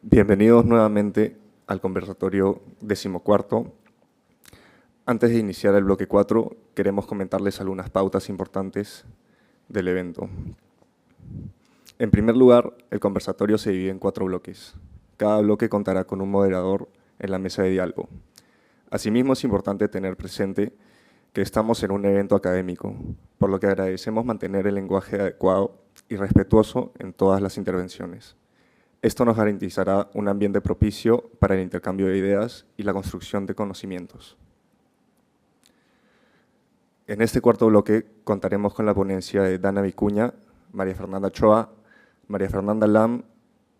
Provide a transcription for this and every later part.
Bienvenidos nuevamente al conversatorio 14º. Antes de iniciar el bloque 4, queremos comentarles algunas pautas importantes del evento. En primer lugar, el conversatorio se divide en 4 bloques. Cada bloque contará con un moderador en la mesa de diálogo. Asimismo, es importante tener presente que estamos en un evento académico, por lo que agradecemos mantener el lenguaje adecuado y respetuoso en todas las intervenciones. Esto nos garantizará un ambiente propicio para el intercambio de ideas y la construcción de conocimientos. En este cuarto bloque contaremos con la ponencia de Dana Vicuña, María Fernanda Choa, María Fernanda Lam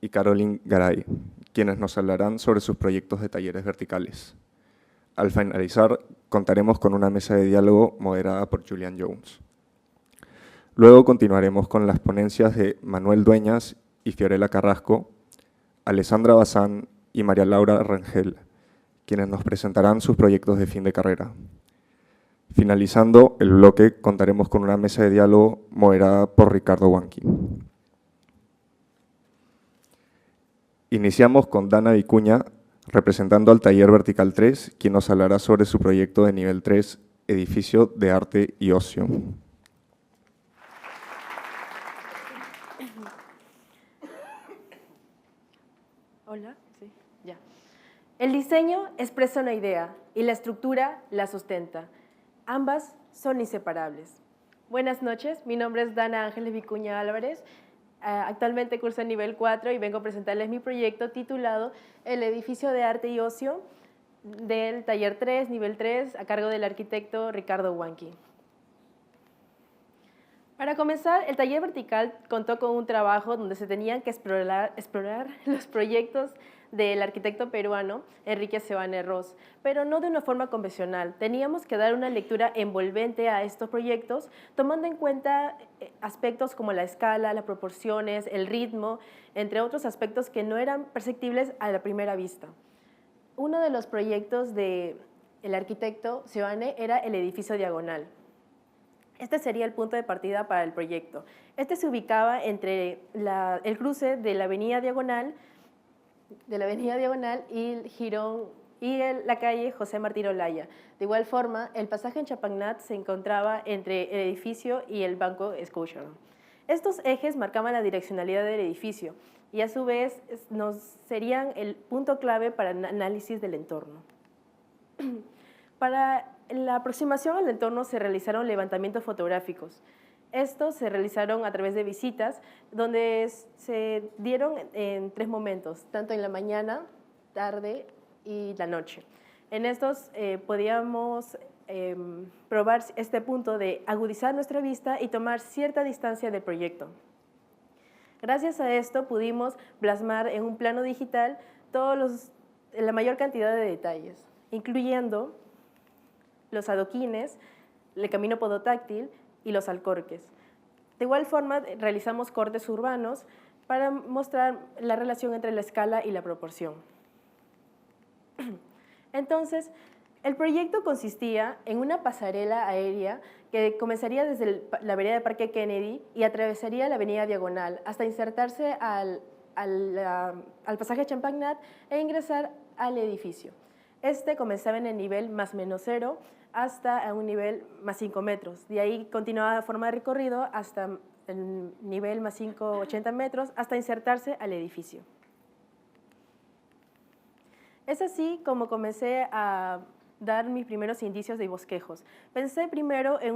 y Caroline Garay, quienes nos hablarán sobre sus proyectos de talleres verticales. Al finalizar, contaremos con una mesa de diálogo moderada por Julian Jones. Luego continuaremos con las ponencias de Manuel Dueñas y Fiorella Carrasco, Alessandra Bazán y María Laura Rangel, quienes nos presentarán sus proyectos de fin de carrera. Finalizando el bloque, contaremos con una mesa de diálogo moderada por Ricardo Huanqui. Iniciamos con Dana Vicuña, representando al Taller Vertical 3, quien nos hablará sobre su proyecto de nivel 3, Edificio de Arte y Ocio. Hola, sí, ya. El diseño expresa una idea y la estructura la sustenta. Ambas son inseparables. Buenas noches, mi nombre es Dana Ángeles Vicuña Álvarez. Actualmente curso en nivel 4 y vengo a presentarles mi proyecto titulado El Edificio de Arte y Ocio del Taller 3, nivel 3, a cargo del arquitecto Ricardo Huanqui. Para comenzar, el taller vertical contó con un trabajo donde se tenían que explorar los proyectos del arquitecto peruano Enrique Seoane Ros, pero no de una forma convencional. Teníamos que dar una lectura envolvente a estos proyectos, tomando en cuenta aspectos como la escala, las proporciones, el ritmo, entre otros aspectos que no eran perceptibles a la primera vista. Uno de los proyectos del arquitecto Seoane era el edificio diagonal. Este sería el punto de partida para el proyecto. Este se ubicaba entre el cruce de la Avenida Diagonal y el Girón y la calle José Martín Olaya. De igual forma, el pasaje en Chapagnat se encontraba entre el edificio y el Banco Scotiabank. Estos ejes marcaban la direccionalidad del edificio y a su vez nos serían el punto clave para el análisis del entorno. Para la aproximación al entorno se realizaron levantamientos fotográficos. Estos se realizaron a través de visitas, donde se dieron en 3 momentos, tanto en la mañana, tarde y la noche. En estos podíamos probar este punto de agudizar nuestra vista y tomar cierta distancia del proyecto. Gracias a esto pudimos plasmar en un plano digital la mayor cantidad de detalles, incluyendo los adoquines, el camino podotáctil y los alcorques. De igual forma, realizamos cortes urbanos para mostrar la relación entre la escala y la proporción. Entonces, el proyecto consistía en una pasarela aérea que comenzaría desde la vereda de Parque Kennedy y atravesaría la avenida Diagonal hasta insertarse al pasaje Champagnat e ingresar al edificio. Este comenzaba en el nivel más menos 0 hasta un nivel más 5 metros. De ahí continuaba de forma de recorrido hasta el nivel más 580 metros hasta insertarse al edificio. Es así como comencé a dar mis primeros indicios de bosquejos. Pensé primero en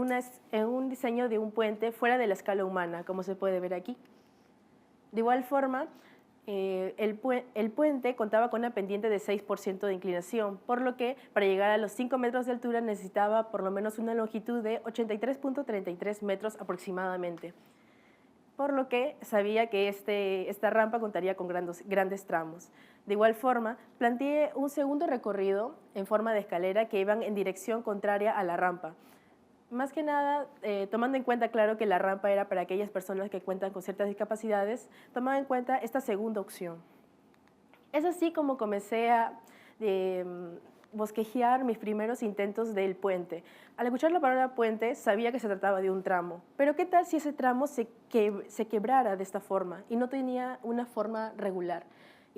un diseño de un puente fuera de la escala humana, como se puede ver aquí. De igual forma, el puente contaba con una pendiente de 6% de inclinación, por lo que para llegar a los 5 metros de altura necesitaba por lo menos una longitud de 83.33 metros aproximadamente, por lo que sabía que esta rampa contaría con grandes tramos. De igual forma, planteé un segundo recorrido en forma de escalera que iban en dirección contraria a la rampa. Más que nada, tomando en cuenta, claro, que la rampa era para aquellas personas que cuentan con ciertas discapacidades, tomaba en cuenta esta segunda opción. Es así como comencé a bosquejear mis primeros intentos del puente. Al escuchar la palabra puente, sabía que se trataba de un tramo. Pero ¿qué tal si ese tramo se quebrara de esta forma y no tenía una forma regular?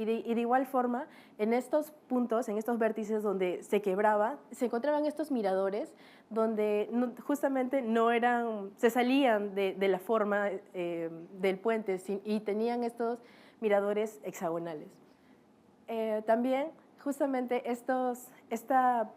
Y de igual forma, en estos puntos, en estos vértices donde se quebraba, se encontraban estos miradores donde justamente no eran, se salían de la forma del puente y tenían estos miradores hexagonales. También, justamente, esta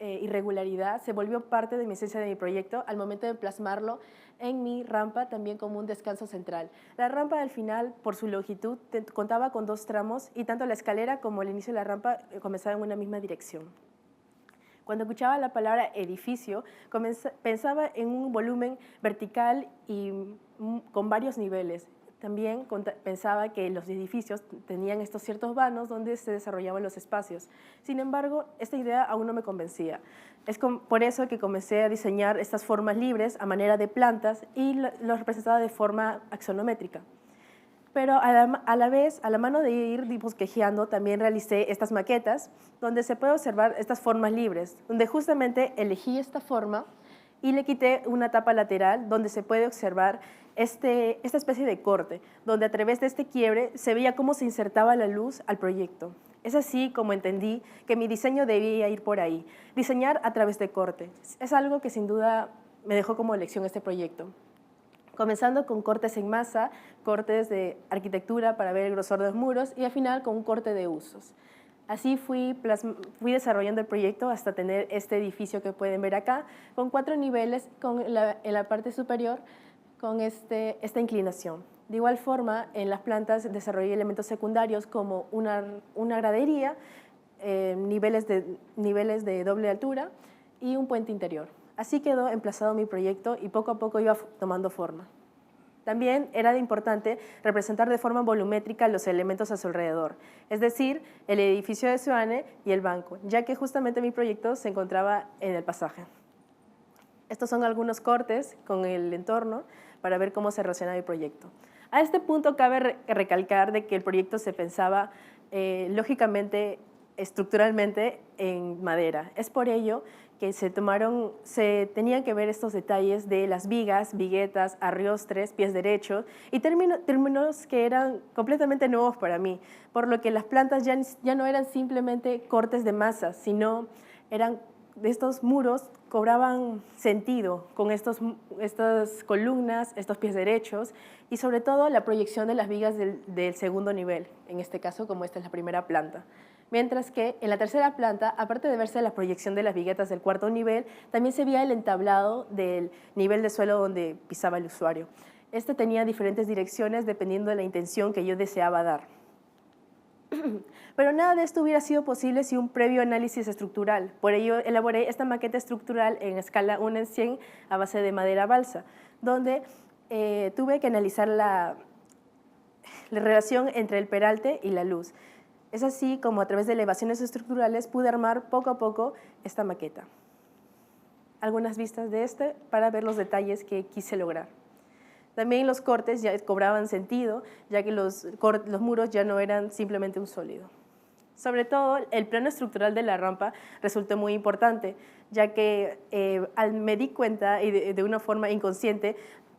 irregularidad se volvió parte de mi esencia de mi proyecto al momento de plasmarlo en mi rampa también como un descanso central. La rampa al final, por su longitud, contaba con 2 tramos y tanto la escalera como el inicio de la rampa comenzaban en una misma dirección. Cuando escuchaba la palabra edificio, pensaba en un volumen vertical y con varios niveles. También pensaba que los edificios tenían estos ciertos vanos donde se desarrollaban los espacios. Sin embargo, esta idea aún no me convencía. Es por eso que comencé a diseñar estas formas libres a manera de plantas y los representaba de forma axonométrica. Pero a la vez, a la mano de ir bosquejeando, también realicé estas maquetas donde se puede observar estas formas libres, donde justamente elegí esta forma y le quité una tapa lateral donde se puede observar esta especie de corte, donde a través de este quiebre se veía cómo se insertaba la luz al proyecto. Es así como entendí que mi diseño debía ir por ahí, diseñar a través de corte. Es algo que sin duda me dejó como lección este proyecto. Comenzando con cortes en masa, cortes de arquitectura para ver el grosor de los muros y al final con un corte de usos. Así fui desarrollando el proyecto hasta tener este edificio que pueden ver acá, con 4 niveles en la parte superior con esta inclinación. De igual forma, en las plantas desarrollé elementos secundarios como una gradería, niveles de doble altura y un puente interior. Así quedó emplazado mi proyecto y poco a poco iba tomando forma. También era importante representar de forma volumétrica los elementos a su alrededor, es decir, el edificio de Seoane y el banco, ya que justamente mi proyecto se encontraba en el pasaje. Estos son algunos cortes con el entorno para ver cómo se relaciona el proyecto. A este punto cabe recalcar de que el proyecto se pensaba lógicamente, estructuralmente en madera. Es por ello que se tenían que ver estos detalles de las vigas, viguetas, arriostres, pies derechos y términos que eran completamente nuevos para mí, por lo que las plantas ya no eran simplemente cortes de masa, sino eran de estos muros cobraban sentido con estas columnas, estos pies derechos y sobre todo la proyección de las vigas del segundo nivel, en este caso como esta es la primera planta. Mientras que en la tercera planta, aparte de verse la proyección de las viguetas del cuarto nivel, también se veía el entablado del nivel de suelo donde pisaba el usuario. Este tenía diferentes direcciones dependiendo de la intención que yo deseaba dar. Pero nada de esto hubiera sido posible sin un previo análisis estructural. Por ello elaboré esta maqueta estructural en escala 1:100 a base de madera balsa, donde tuve que analizar la relación entre el peralte y la luz. Es así como a través de elevaciones estructurales pude armar poco a poco esta maqueta. Algunas vistas de para ver los detalles que quise lograr. También los cortes ya cobraban sentido, ya que los muros ya no eran simplemente un sólido. Sobre todo, el plano estructural de la rampa resultó muy importante, ya que me di cuenta y de una forma inconsciente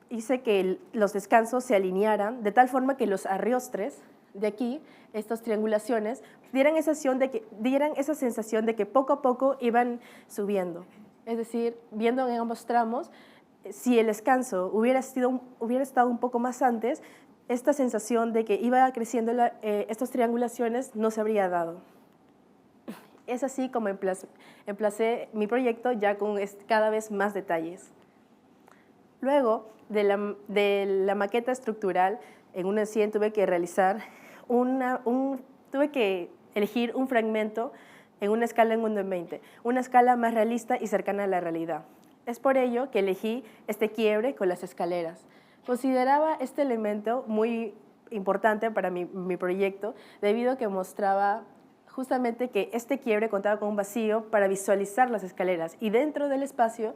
hice que los descansos se alinearan de tal forma que los arriostres de aquí, estas triangulaciones, dieran esa sensación de que poco a poco iban subiendo. Es decir, viendo en ambos tramos, si el descanso hubiera estado un poco más antes, esta sensación de que iba creciendo estas triangulaciones no se habría dado. Es así como emplacé mi proyecto ya con cada vez más detalles. Luego de la maqueta estructural, en una 100 tuve que elegir un fragmento en una escala en 1:20, una escala más realista y cercana a la realidad. Es por ello que elegí este quiebre con las escaleras. Consideraba este elemento muy importante para mi proyecto debido a que mostraba justamente que este quiebre contaba con un vacío para visualizar las escaleras y dentro del espacio,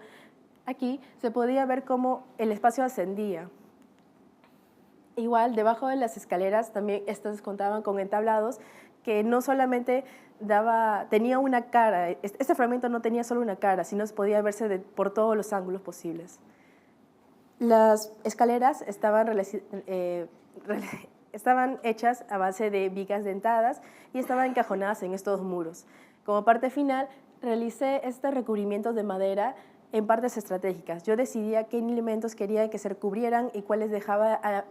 aquí se podía ver cómo el espacio ascendía. Igual, debajo de las escaleras también estas contaban con entablados que no solamente tenía una cara, este fragmento no tenía solo una cara, sino podía verse por todos los ángulos posibles. Las escaleras estaban estaban hechas a base de vigas dentadas y estaban encajonadas en estos muros. Como parte final, realicé estos recubrimientos de madera en partes estratégicas. Yo decidía qué elementos quería que se recubrieran y cuáles dejaba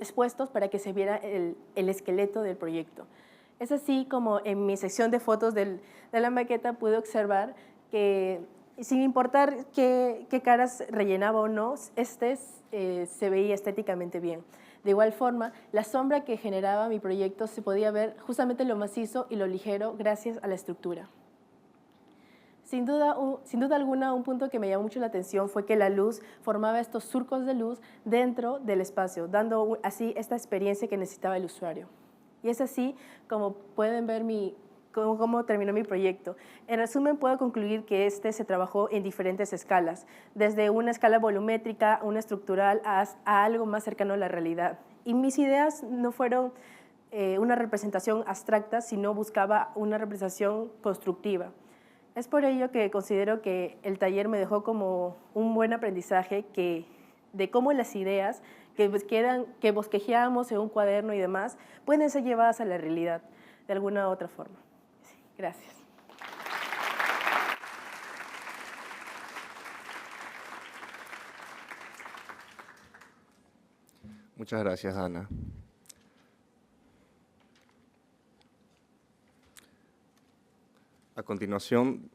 expuestos para que se viera el esqueleto del proyecto. Es así como en mi sección de fotos de la maqueta pude observar que, sin importar qué caras rellenaba o no, se veía estéticamente bien. De igual forma, la sombra que generaba mi proyecto se podía ver justamente lo macizo y lo ligero gracias a la estructura. Sin duda alguna, un punto que me llamó mucho la atención fue que la luz formaba estos surcos de luz dentro del espacio, dando así esta experiencia que necesitaba el usuario. Y es así como pueden ver cómo terminó mi proyecto. En resumen, puedo concluir que se trabajó en diferentes escalas, desde una escala volumétrica, una estructural, a algo más cercano a la realidad. Y mis ideas no fueron una representación abstracta, sino buscaba una representación constructiva. Es por ello que considero que el taller me dejó como un buen aprendizaje de cómo las ideas que bosquejeamos en un cuaderno y demás pueden ser llevadas a la realidad de alguna u otra forma. Sí, gracias. Muchas gracias, Ana. A continuación,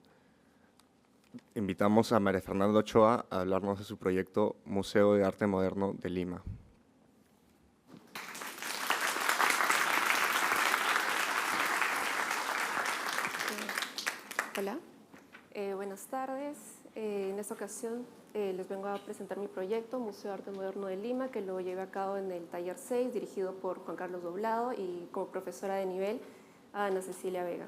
invitamos a María Fernanda Ochoa a hablarnos de su proyecto Museo de Arte Moderno de Lima. Hola, buenas tardes. En esta ocasión les vengo a presentar mi proyecto Museo de Arte Moderno de Lima, que lo llevé a cabo en el taller 6, dirigido por Juan Carlos Doblado, y como profesora de nivel a Ana Cecilia Vega.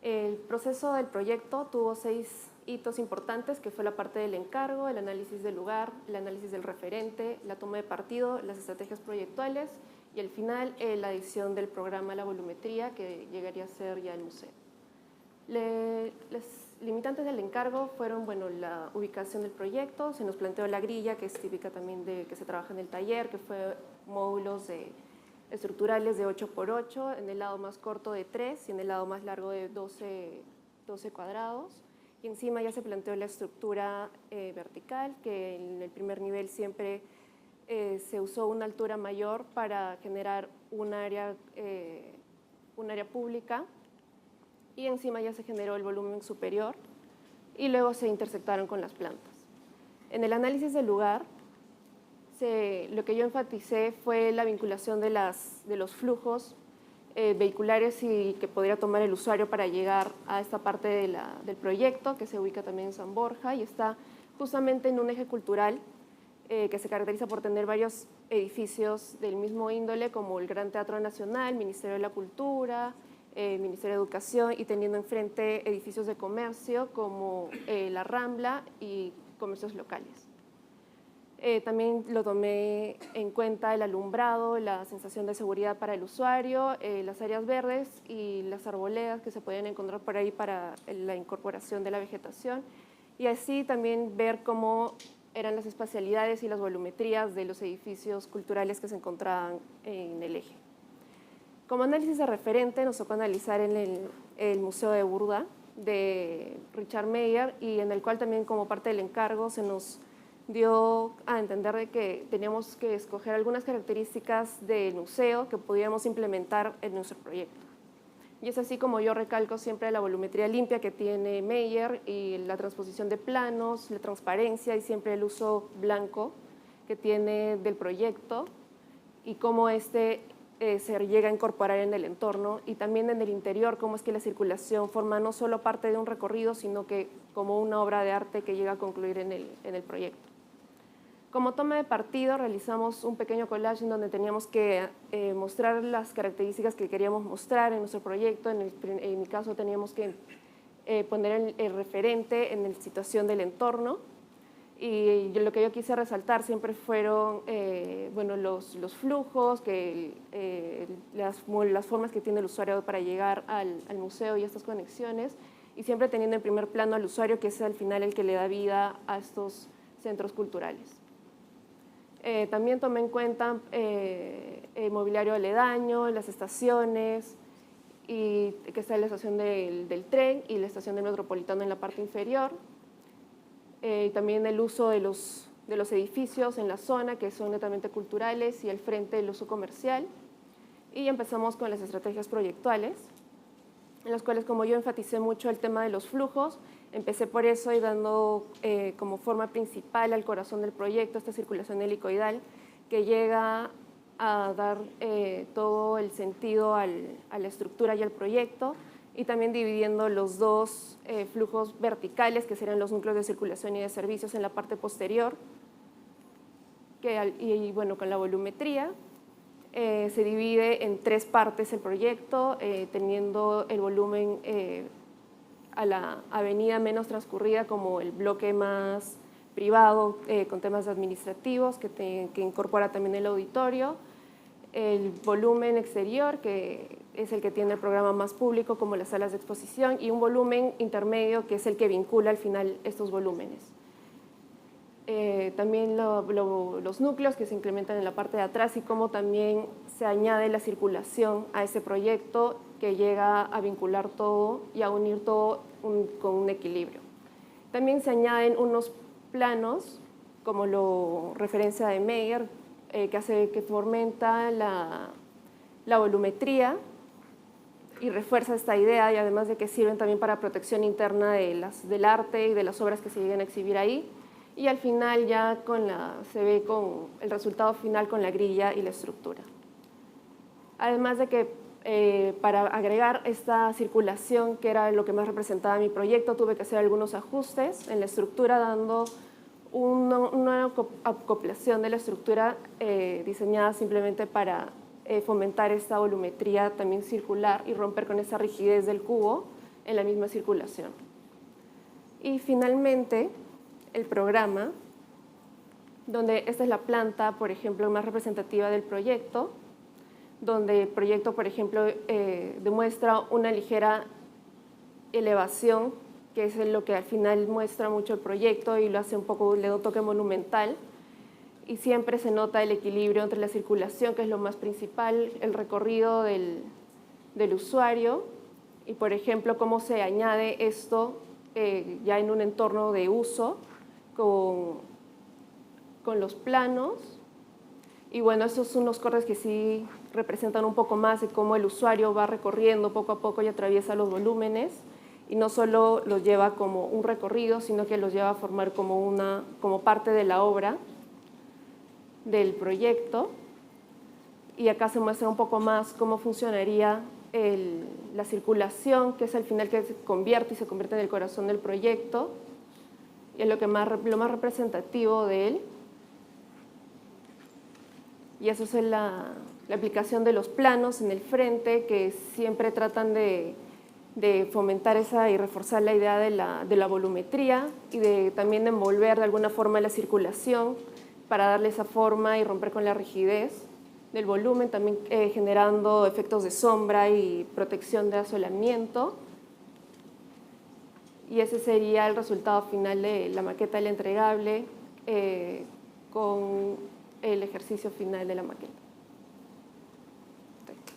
El proceso del proyecto tuvo 6 hitos importantes, que fue la parte del encargo, el análisis del lugar, el análisis del referente, la toma de partido, las estrategias proyectuales y al final la edición del programa La Volumetría, que llegaría a ser ya el museo. Las limitantes del encargo fueron, bueno, la ubicación del proyecto. Se nos planteó la grilla, que es típica también de que se trabaja en el taller, que fue módulos estructurales de 8×8, en el lado más corto de 3 y en el lado más largo de 12 cuadrados. Y encima ya se planteó la estructura vertical, que en el primer nivel siempre se usó una altura mayor para generar un área pública, y encima ya se generó el volumen superior y luego se intersectaron con las plantas. En el análisis del lugar, lo que yo enfaticé fue la vinculación de los flujos vehiculares y que podría tomar el usuario para llegar a esta parte del proyecto, que se ubica también en San Borja y está justamente en un eje cultural que se caracteriza por tener varios edificios del mismo índole, como el Gran Teatro Nacional, Ministerio de la Cultura, Ministerio de Educación, y teniendo enfrente edificios de comercio como la Rambla y comercios locales. También lo tomé en cuenta el alumbrado, la sensación de seguridad para el usuario, las áreas verdes y las arboledas que se pueden encontrar por ahí para la incorporación de la vegetación, y así también ver cómo eran las espacialidades y las volumetrías de los edificios culturales que se encontraban en el eje. Como análisis de referente nos tocó analizar en el Museo de Burda de Richard Meyer, y en el cual también como parte del encargo se nos dio a entender de que teníamos que escoger algunas características del museo que pudiéramos implementar en nuestro proyecto. Y es así como yo recalco siempre la volumetría limpia que tiene Meyer, y la transposición de planos, la transparencia y siempre el uso blanco que tiene del proyecto, y cómo se llega a incorporar en el entorno, y también en el interior, cómo es que la circulación forma no solo parte de un recorrido, sino que como una obra de arte que llega a concluir en el proyecto. Como toma de partido realizamos un pequeño collage en donde teníamos que mostrar las características que queríamos mostrar en nuestro proyecto. En mi caso teníamos que poner el referente en la situación del entorno, y lo que yo quise resaltar siempre fueron bueno, los flujos, las formas que tiene el usuario para llegar al museo y estas conexiones, y siempre teniendo en primer plano al usuario, que es al final el que le da vida a estos centros culturales. También tomé en cuenta el mobiliario aledaño, las estaciones, y que está la estación del tren y la estación del metropolitano en la parte inferior. También el uso de los edificios en la zona, que son netamente culturales, y al frente el uso comercial. Y empezamos con las estrategias proyectuales, en las cuales, como yo enfaticé mucho el tema de los flujos, empecé por eso y dando como forma principal al corazón del proyecto esta circulación helicoidal que llega a dar todo el sentido a la estructura y al proyecto, y también dividiendo los dos flujos verticales, que serían los núcleos de circulación y de servicios en la parte posterior, y bueno, con la volumetría. Se divide en 3 partes el proyecto, teniendo el volumen a la avenida menos transcurrida como el bloque más privado, con temas administrativos, que incorpora también el auditorio, el volumen exterior, que es el que tiene el programa más público, como las salas de exposición, y un volumen intermedio, que es el que vincula al final estos volúmenes. También los núcleos que se incrementan en la parte de atrás, y cómo también se añade la circulación a ese proyecto, que llega a vincular todo y a unir todo con un equilibrio. También se añaden unos planos, como lo referencia de Meyer, que fomenta la volumetría y refuerza esta idea, y además de que sirven también para protección interna del arte y de las obras que se lleguen a exhibir ahí. Y al final ya se ve con el resultado final con la grilla y la estructura. Además de que para agregar esta circulación, que era lo que más representaba mi proyecto, tuve que hacer algunos ajustes en la estructura, dando una acoplación de la estructura diseñada simplemente para fomentar esta volumetría también circular y romper con esa rigidez del cubo en la misma circulación. Y finalmente, el programa, donde esta es la planta, por ejemplo, más representativa del proyecto, donde el proyecto, por ejemplo, demuestra una ligera elevación, que es lo que al final muestra mucho el proyecto y lo hace un poco, le da un toque monumental, y siempre se nota el equilibrio entre la circulación, que es lo más principal, el recorrido del usuario, y por ejemplo, cómo se añade esto ya en un entorno de uso, con los planos. Y bueno, esos son unos cortes que sí representan un poco más de cómo el usuario va recorriendo poco a poco y atraviesa los volúmenes, y no solo los lleva como un recorrido, sino que los lleva a formar como parte de la obra del proyecto. Y acá se muestra un poco más cómo funcionaría la circulación, que es al final que se convierte en el corazón del proyecto, y es lo más representativo de él. Y eso es la aplicación de los planos en el frente, que siempre tratan de fomentar y reforzar la idea de la volumetría, y también de envolver de alguna forma la circulación para darle esa forma y romper con la rigidez del volumen, también generando efectos de sombra y protección de asolamiento. Y ese sería el resultado final de la maqueta del entregable, con el ejercicio final de la maqueta.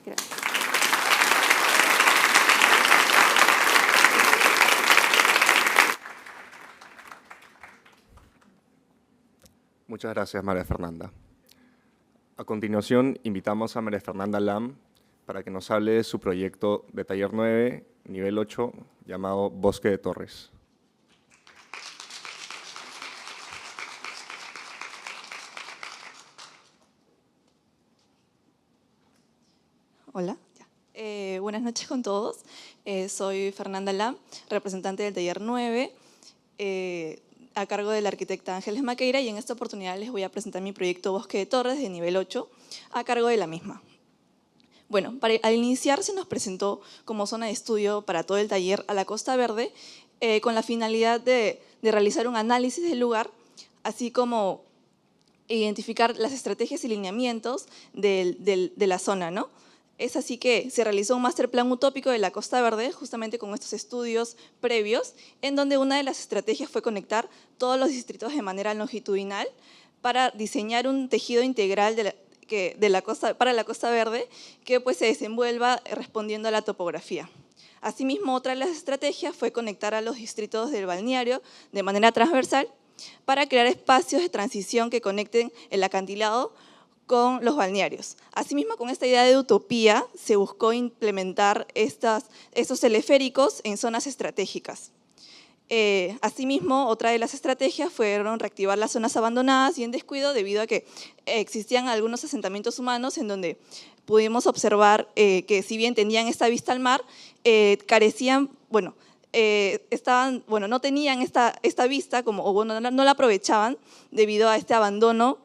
Gracias. Muchas gracias, María Fernanda. A continuación, invitamos a María Fernanda Lam para que nos hable de su proyecto de taller 9, nivel 8, llamado Bosque de Torres. Hola. Buenas noches con todos. Soy Fernanda Lam, representante del taller 9, a cargo de la arquitecta Ángeles Maqueira, y en esta oportunidad les voy a presentar mi proyecto Bosque de Torres de nivel 8, a cargo de la misma. Bueno, al iniciar se nos presentó como zona de estudio para todo el taller a la Costa Verde, con la finalidad de realizar un análisis del lugar, así como identificar las estrategias y lineamientos de la zona, ¿no? Es así que se realizó un master plan utópico de la Costa Verde, justamente con estos estudios previos, en donde una de las estrategias fue conectar todos los distritos de manera longitudinal para diseñar un tejido integral para la Costa Verde que pues, se desenvuelva respondiendo a la topografía. Asimismo, otra de las estrategias fue conectar a los distritos del balneario de manera transversal para crear espacios de transición que conecten el acantilado con los balnearios. Asimismo, con esta idea de utopía, se buscó implementar estos teleféricos en zonas estratégicas. Asimismo, otra de las estrategias fueron reactivar las zonas abandonadas y en descuido debido a que existían algunos asentamientos humanos en donde pudimos observar que si bien tenían esta vista al mar, carecían, no tenían esta vista no la aprovechaban debido a este abandono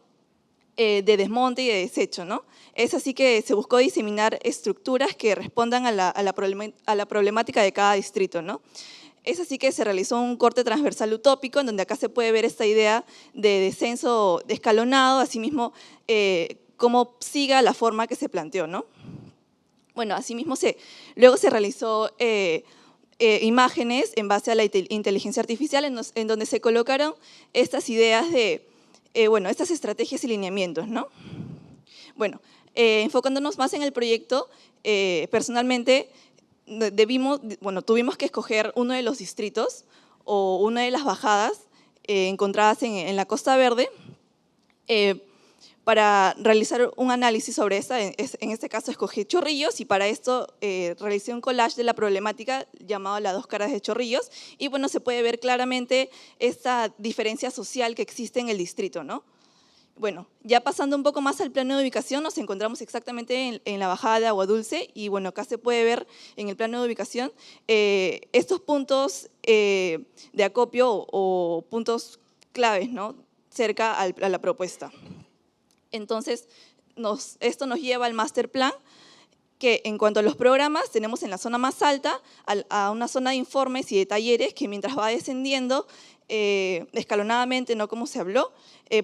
de desmonte y de desecho, ¿no? Es así que se buscó diseminar estructuras que respondan a la problemática de cada distrito, ¿no? Es así que se realizó un corte transversal utópico, en donde acá se puede ver esta idea de descenso escalonado, asimismo, cómo siga la forma que se planteó, ¿no? Bueno, asimismo, luego se realizó imágenes en base a la inteligencia artificial, en donde se colocaron estas ideas de, estas estrategias y lineamientos, ¿no? Bueno, enfocándonos más en el proyecto, personalmente, tuvimos que escoger uno de los distritos o una de las bajadas encontradas en la Costa Verde para realizar un análisis sobre esta. En este caso escogí Chorrillos y para esto realicé un collage de la problemática llamado Las dos caras de Chorrillos y bueno, se puede ver claramente esta diferencia social que existe en el distrito, ¿no? Bueno, ya pasando un poco más al plano de ubicación, nos encontramos exactamente en la bajada de Agua Dulce y bueno, acá se puede ver en el plano de ubicación estos puntos de acopio o puntos claves, ¿no? Cerca a la propuesta. Entonces, esto nos lleva al master plan, que en cuanto a los programas, tenemos en la zona más alta a una zona de informes y de talleres que mientras va descendiendo escalonadamente, no como se habló,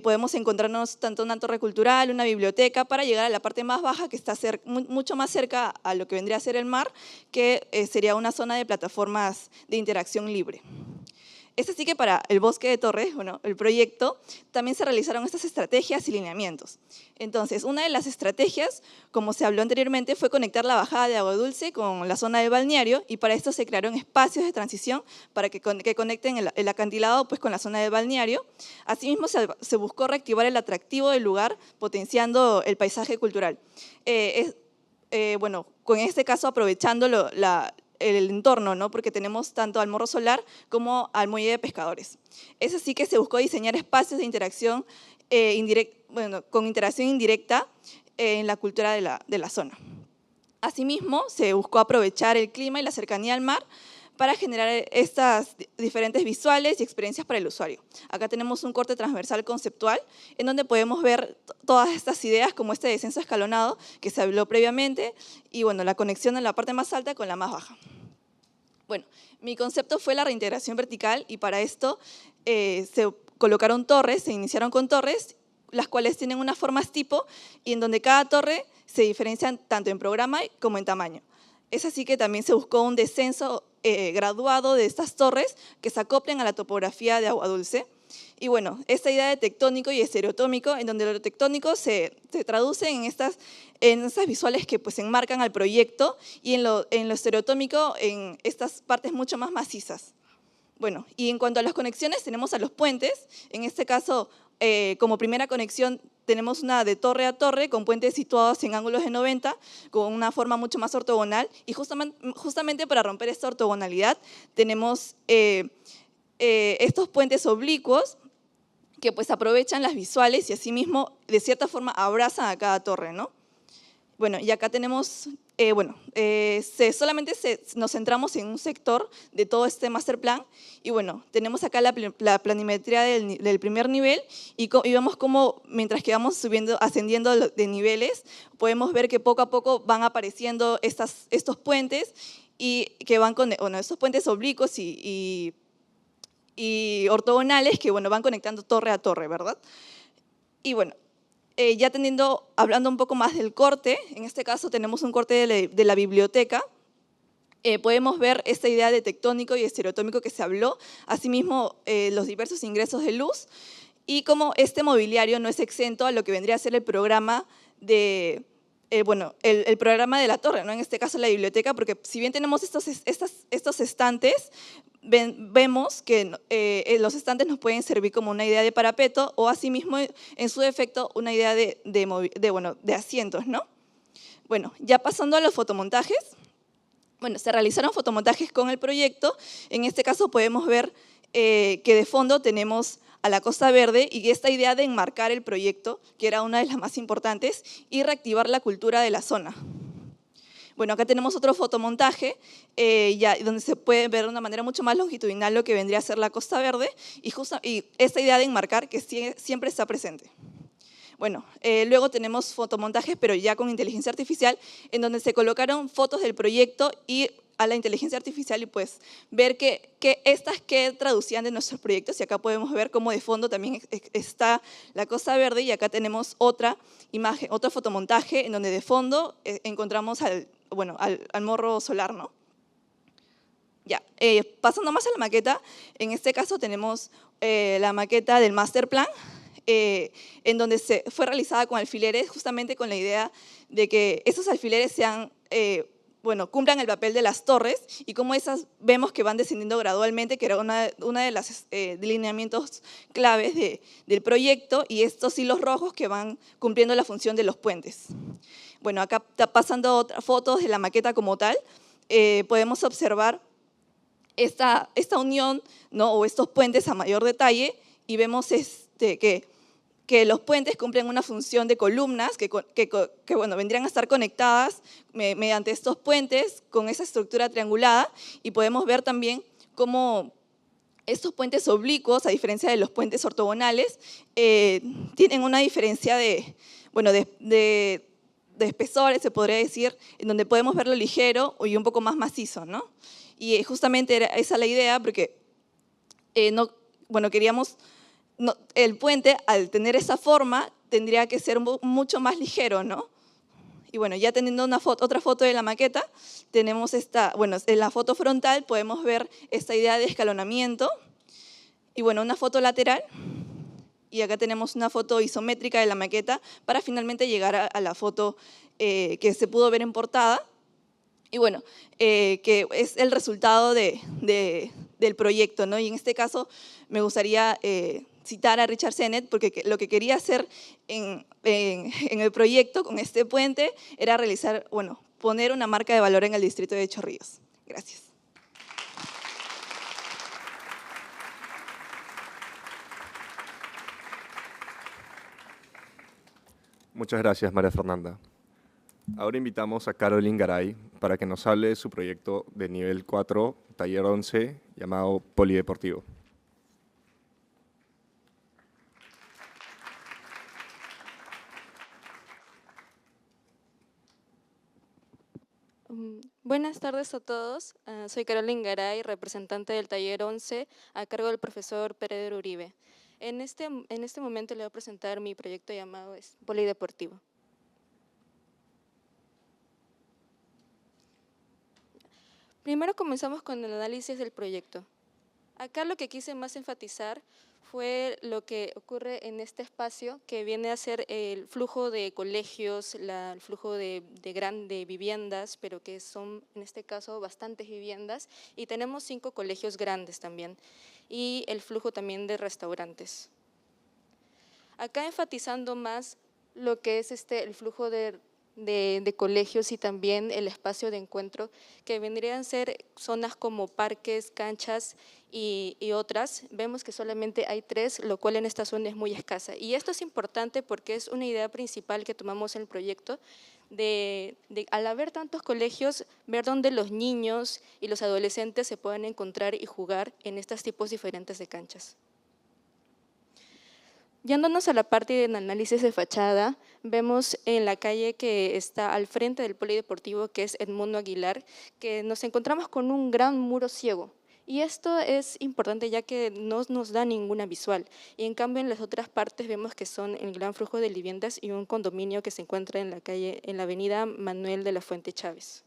podemos encontrarnos tanto una torre cultural, una biblioteca, para llegar a la parte más baja que está mucho más cerca a lo que vendría a ser el mar, que sería una zona de plataformas de interacción libre. Es así que para el Bosque de Torres, el proyecto, también se realizaron estas estrategias y lineamientos. Entonces, una de las estrategias, como se habló anteriormente, fue conectar la bajada de Agua Dulce con la zona del balneario y para esto se crearon espacios de transición para que conecten el acantilado pues, con la zona del balneario. Asimismo, se buscó reactivar el atractivo del lugar, potenciando el paisaje cultural. Con este caso, aprovechando el entorno, ¿no? Porque tenemos tanto al Morro Solar como al Muelle de Pescadores. Es así que se buscó diseñar espacios de interacción con interacción indirecta en la cultura de la zona. Asimismo, se buscó aprovechar el clima y la cercanía al mar para generar estas diferentes visuales y experiencias para el usuario. Acá tenemos un corte transversal conceptual en donde podemos ver todas estas ideas como este descenso escalonado que se habló previamente y bueno, la conexión en la parte más alta con la más baja. Bueno, mi concepto fue la reintegración vertical y para esto se colocaron torres, se iniciaron con torres, las cuales tienen unas formas tipo y en donde cada torre se diferencian tanto en programa como en tamaño. Es así que también se buscó un descenso graduado de estas torres que se acoplen a la topografía de Agua Dulce. Y bueno, esta idea de tectónico y estereotómico, en donde lo tectónico se traduce en estas visuales que pues enmarcan al proyecto y en lo estereotómico en estas partes mucho más macizas. Bueno, y en cuanto a las conexiones, tenemos a los puentes. En este caso, como primera conexión, tenemos una de torre a torre con puentes situados en ángulos de 90, con una forma mucho más ortogonal. Y justamente para romper esta ortogonalidad, tenemos estos puentes oblicuos que pues aprovechan las visuales y asimismo, de cierta forma, abrazan a cada torre, ¿no? Bueno, y acá tenemos, solamente nos centramos en un sector de todo este master plan y bueno, tenemos acá la planimetría del primer nivel y vemos cómo mientras que vamos ascendiendo de niveles, podemos ver que poco a poco van apareciendo estos puentes y que van con estos puentes oblicuos y ortogonales que bueno, van conectando torre a torre, ¿verdad? Y bueno, ya hablando un poco más del corte, en este caso tenemos un corte de la biblioteca, podemos ver esta idea de tectónico y estereotómico que se habló, asimismo los diversos ingresos de luz y cómo este mobiliario no es exento a lo que vendría a ser el programa de, el programa de la torre, ¿no? En este caso la biblioteca, porque si bien tenemos estos estantes, vemos que los estantes nos pueden servir como una idea de parapeto o asimismo, en su defecto, una idea de asientos, ¿no? Bueno, ya pasando a los fotomontajes, bueno, se realizaron fotomontajes con el proyecto. En este caso podemos ver que de fondo tenemos a la Costa Verde y esta idea de enmarcar el proyecto, que era una de las más importantes, y reactivar la cultura de la zona. Bueno, acá tenemos otro fotomontaje, donde se puede ver de una manera mucho más longitudinal lo que vendría a ser la Costa Verde y esta idea de enmarcar que siempre está presente. Bueno, luego tenemos fotomontajes, pero ya con inteligencia artificial, en donde se colocaron fotos del proyecto y a la inteligencia artificial y pues ver que estas que traducían de nuestros proyectos, y acá podemos ver cómo de fondo también está la Costa Verde y acá tenemos otra imagen, otro fotomontaje en donde de fondo encontramos al morro solar, ¿no? Ya, pasando más a la maqueta, en este caso tenemos la maqueta del master plan, en donde fue realizada con alfileres, justamente con la idea de que esos alfileres sean, cumplan el papel de las torres y como esas vemos que van descendiendo gradualmente, que era una de las delineamientos claves del proyecto, y estos hilos rojos que van cumpliendo la función de los puentes. Bueno, acá pasando otras fotos de la maqueta como tal, podemos observar esta unión, ¿no? O estos puentes a mayor detalle y vemos que los puentes cumplen una función de columnas que vendrían a estar conectadas mediante estos puentes con esa estructura triangulada, y podemos ver también cómo estos puentes oblicuos, a diferencia de los puentes ortogonales, tienen una diferencia de espesores, se podría decir, en donde podemos verlo ligero y un poco más macizo, ¿no? Y justamente era esa la idea, porque queríamos… el puente, al tener esa forma, tendría que ser mucho más ligero, ¿no? Y bueno, ya teniendo otra foto de la maqueta, tenemos en la foto frontal podemos ver esta idea de escalonamiento, y bueno, una foto lateral, y acá tenemos una foto isométrica de la maqueta para finalmente llegar a la foto que se pudo ver en portada, y bueno, que es el resultado del proyecto, ¿no? Y en este caso me gustaría citar a Richard Sennett, porque lo que quería hacer en el proyecto con este puente era poner una marca de valor en el distrito de Chorrillos. Gracias. Muchas gracias, María Fernanda. Ahora invitamos a Caroline Garay para que nos hable de su proyecto de nivel 4, taller 11, llamado Polideportivo. Buenas tardes a todos. Soy Caroline Garay, representante del taller 11, a cargo del profesor Pérez Uribe. En este momento le voy a presentar mi proyecto llamado Polideportivo. Primero comenzamos con el análisis del proyecto. Acá lo que quise más enfatizar fue lo que ocurre en este espacio, que viene a ser el flujo de colegios, el flujo de viviendas, pero que son en este caso bastantes viviendas, y tenemos 5 colegios grandes también, y el flujo también de restaurantes. Acá enfatizando más lo que es el flujo de colegios y también el espacio de encuentro, que vendrían a ser zonas como parques, canchas y otras. Vemos que solamente hay 3, lo cual en esta zona es muy escasa. Y esto es importante porque es una idea principal que tomamos en el proyecto, al haber tantos colegios, ver dónde los niños y los adolescentes se pueden encontrar y jugar en estos tipos diferentes de canchas. Yéndonos a la parte del análisis de fachada, vemos en la calle que está al frente del polideportivo, que es Edmundo Aguilar, que nos encontramos con un gran muro ciego. Y esto es importante ya que no nos da ninguna visual. Y en cambio en las otras partes vemos que son el gran flujo de viviendas y un condominio que se encuentra en la avenida Manuel de la Fuente Chávez.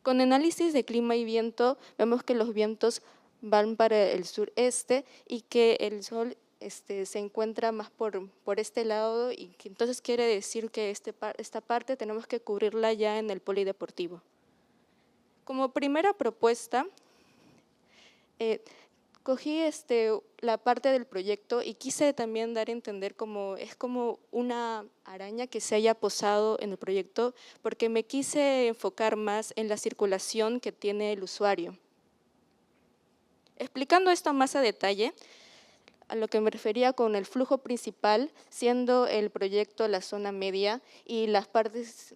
Con análisis de clima y viento, vemos que los vientos van para el sureste y que el sol se encuentra más por este lado y que entonces quiere decir que esta parte tenemos que cubrirla ya en el polideportivo. Como primera propuesta, cogí la parte del proyecto y quise también dar a entender es como una araña que se haya posado en el proyecto, porque me quise enfocar más en la circulación que tiene el usuario. Explicando esto más a detalle, a lo que me refería con el flujo principal, siendo el proyecto la zona media y las partes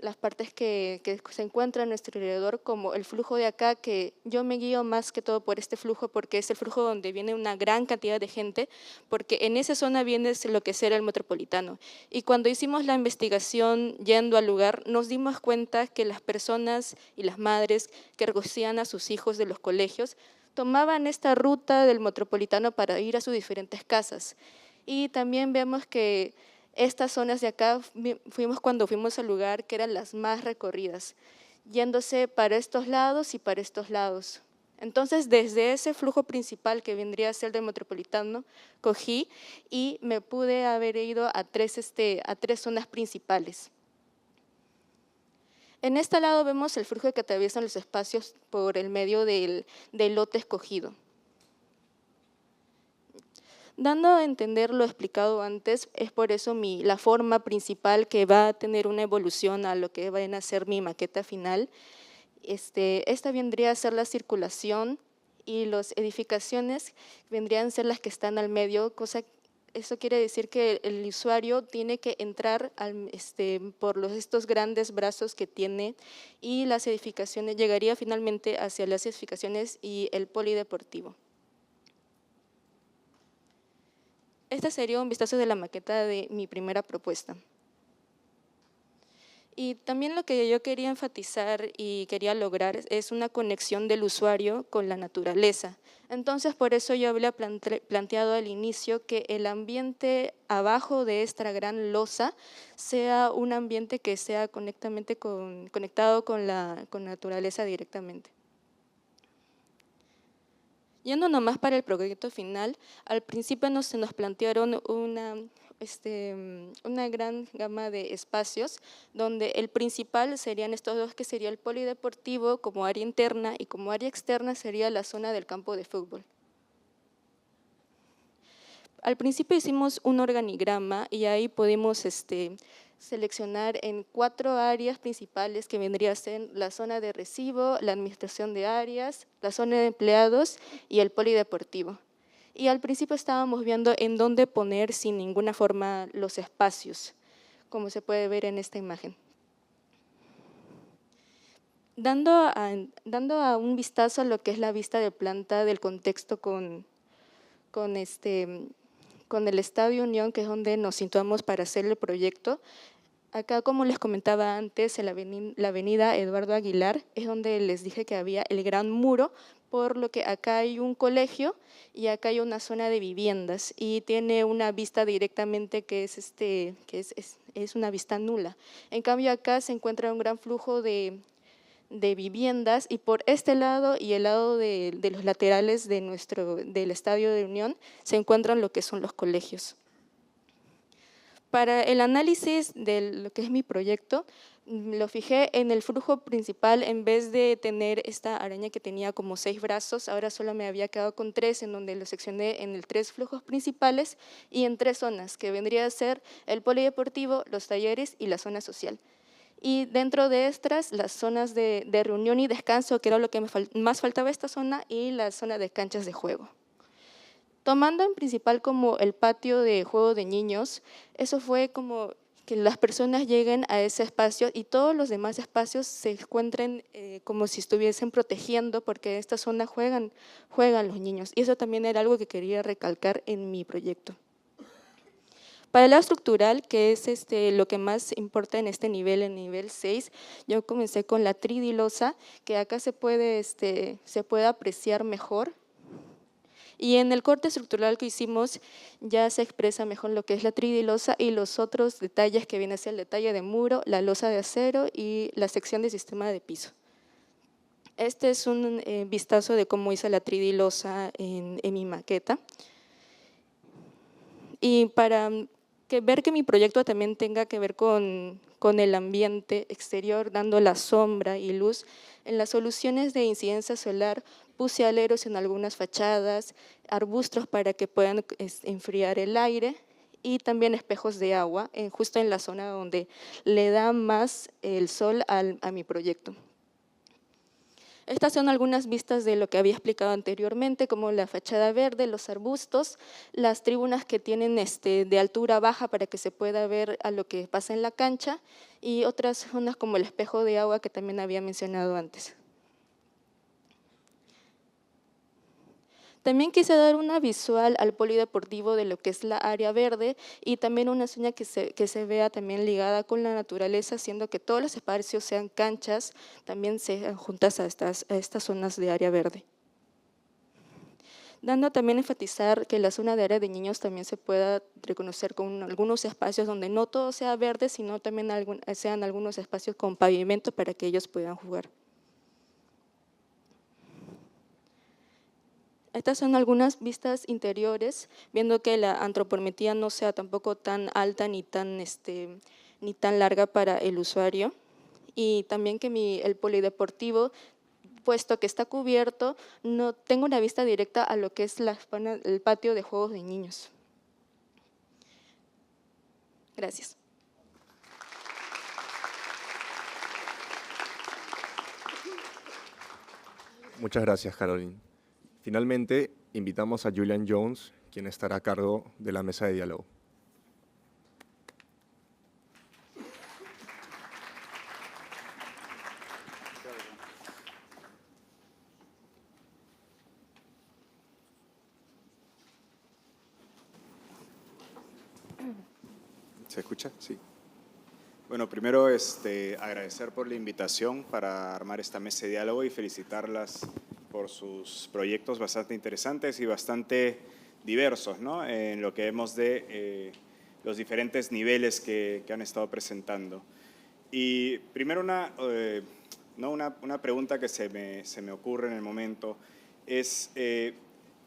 que se encuentran a nuestro alrededor, como el flujo de acá, que yo me guío más que todo por este flujo porque es el flujo donde viene una gran cantidad de gente, porque en esa zona viene lo que será el metropolitano. Y cuando hicimos la investigación yendo al lugar, nos dimos cuenta que las personas y las madres que recogían a sus hijos de los colegios tomaban esta ruta del metropolitano para ir a sus diferentes casas. Y también vemos que estas zonas de acá cuando fuimos al lugar que eran las más recorridas, yéndose para estos lados y para estos lados. Entonces, desde ese flujo principal que vendría a ser del metropolitano, cogí y me pude haber ido a tres zonas principales. En este lado vemos el flujo que atraviesan los espacios por el medio del lote escogido. Dando a entender lo explicado antes, es por eso la forma principal que va a tener una evolución a lo que va a ser mi maqueta final. Esta vendría a ser la circulación y las edificaciones vendrían a ser las que están al medio, eso quiere decir que el usuario tiene que entrar por estos grandes brazos que tiene y las edificaciones, llegaría finalmente hacia las edificaciones y el polideportivo. Este sería un vistazo de la maqueta de mi primera propuesta. Y también lo que yo quería enfatizar y quería lograr es una conexión del usuario con la naturaleza. Entonces, por eso yo había planteado al inicio que el ambiente abajo de esta gran losa sea un ambiente que sea conectado con la naturaleza directamente. Yendo nomás para el proyecto final, al principio se nos plantearon una gran gama de espacios, donde el principal serían estos dos, que sería el polideportivo como área interna y como área externa sería la zona del campo de fútbol. Al principio hicimos un organigrama y ahí pudimos seleccionar en 4 áreas principales que vendría a ser la zona de recibo, la administración de áreas, la zona de empleados y el polideportivo. Y al principio estábamos viendo en dónde poner sin ninguna forma los espacios, como se puede ver en esta imagen. Dando a un vistazo a lo que es la vista de planta del contexto con el Estadio Unión, que es donde nos situamos para hacer el proyecto. Acá, como les comentaba antes, en la avenida Eduardo Aguilar, es donde les dije que había el gran muro, por lo que acá hay un colegio y acá hay una zona de viviendas y tiene una vista directamente que es una vista nula. En cambio, acá se encuentra un gran flujo de viviendas y por este lado y el lado de los laterales del Estadio de Unión se encuentran lo que son los colegios. Para el análisis de lo que es mi proyecto, lo fijé en el flujo principal. En vez de tener esta araña que tenía como 6 brazos, ahora solo me había quedado con 3, en donde lo seccioné en 3 flujos principales y en 3 zonas, que vendría a ser el polideportivo, los talleres y la zona social. Y dentro de estas, las zonas de reunión y descanso, que era lo que más faltaba esta zona, y la zona de canchas de juego. Tomando en principal como el patio de juego de niños, eso fue como que las personas lleguen a ese espacio y todos los demás espacios se encuentren como si estuviesen protegiendo, porque en esta zona juegan los niños. Y eso también era algo que quería recalcar en mi proyecto. Para el lado estructural, que es lo que más importa en este nivel, en nivel 6, yo comencé con la tridilosa, que acá se puede apreciar mejor. Y en el corte estructural que hicimos ya se expresa mejor lo que es la tridilosa y los otros detalles que viene a ser el detalle de muro, la losa de acero y la sección de sistema de piso. Este es un vistazo de cómo hice la tridilosa en mi maqueta. Y para ver que mi proyecto también tenga que ver con el ambiente exterior, dando la sombra y luz, en las soluciones de incidencia solar puse aleros en algunas fachadas, arbustos para que puedan enfriar el aire y también espejos de agua, justo en la zona donde le da más el sol a mi proyecto. Estas son algunas vistas de lo que había explicado anteriormente, como la fachada verde, los arbustos, las tribunas que tienen de altura baja para que se pueda ver a lo que pasa en la cancha y otras zonas como el espejo de agua que también había mencionado antes. También quise dar una visual al polideportivo de lo que es la área verde y también una zona que se vea también ligada con la naturaleza, haciendo que todos los espacios sean canchas, también sean juntas a estas zonas de área verde. Dando también a enfatizar que la zona de área de niños también se pueda reconocer con algunos espacios donde no todo sea verde, sino también sean algunos espacios con pavimento para que ellos puedan jugar. Estas son algunas vistas interiores, viendo que la antropometría no sea tampoco tan alta ni tan larga para el usuario. Y también que el polideportivo, puesto que está cubierto, no tengo una vista directa a lo que es el patio de juegos de niños. Gracias. Muchas gracias, Caroline. Finalmente, invitamos a Julian Jones, quien estará a cargo de la mesa de diálogo. ¿Se escucha? Sí. Bueno, primero agradecer por la invitación para armar esta mesa de diálogo y felicitarlas por sus proyectos bastante interesantes y bastante diversos, ¿no? En lo que vemos de los diferentes niveles que han estado presentando. Y primero una pregunta que se me ocurre en el momento es,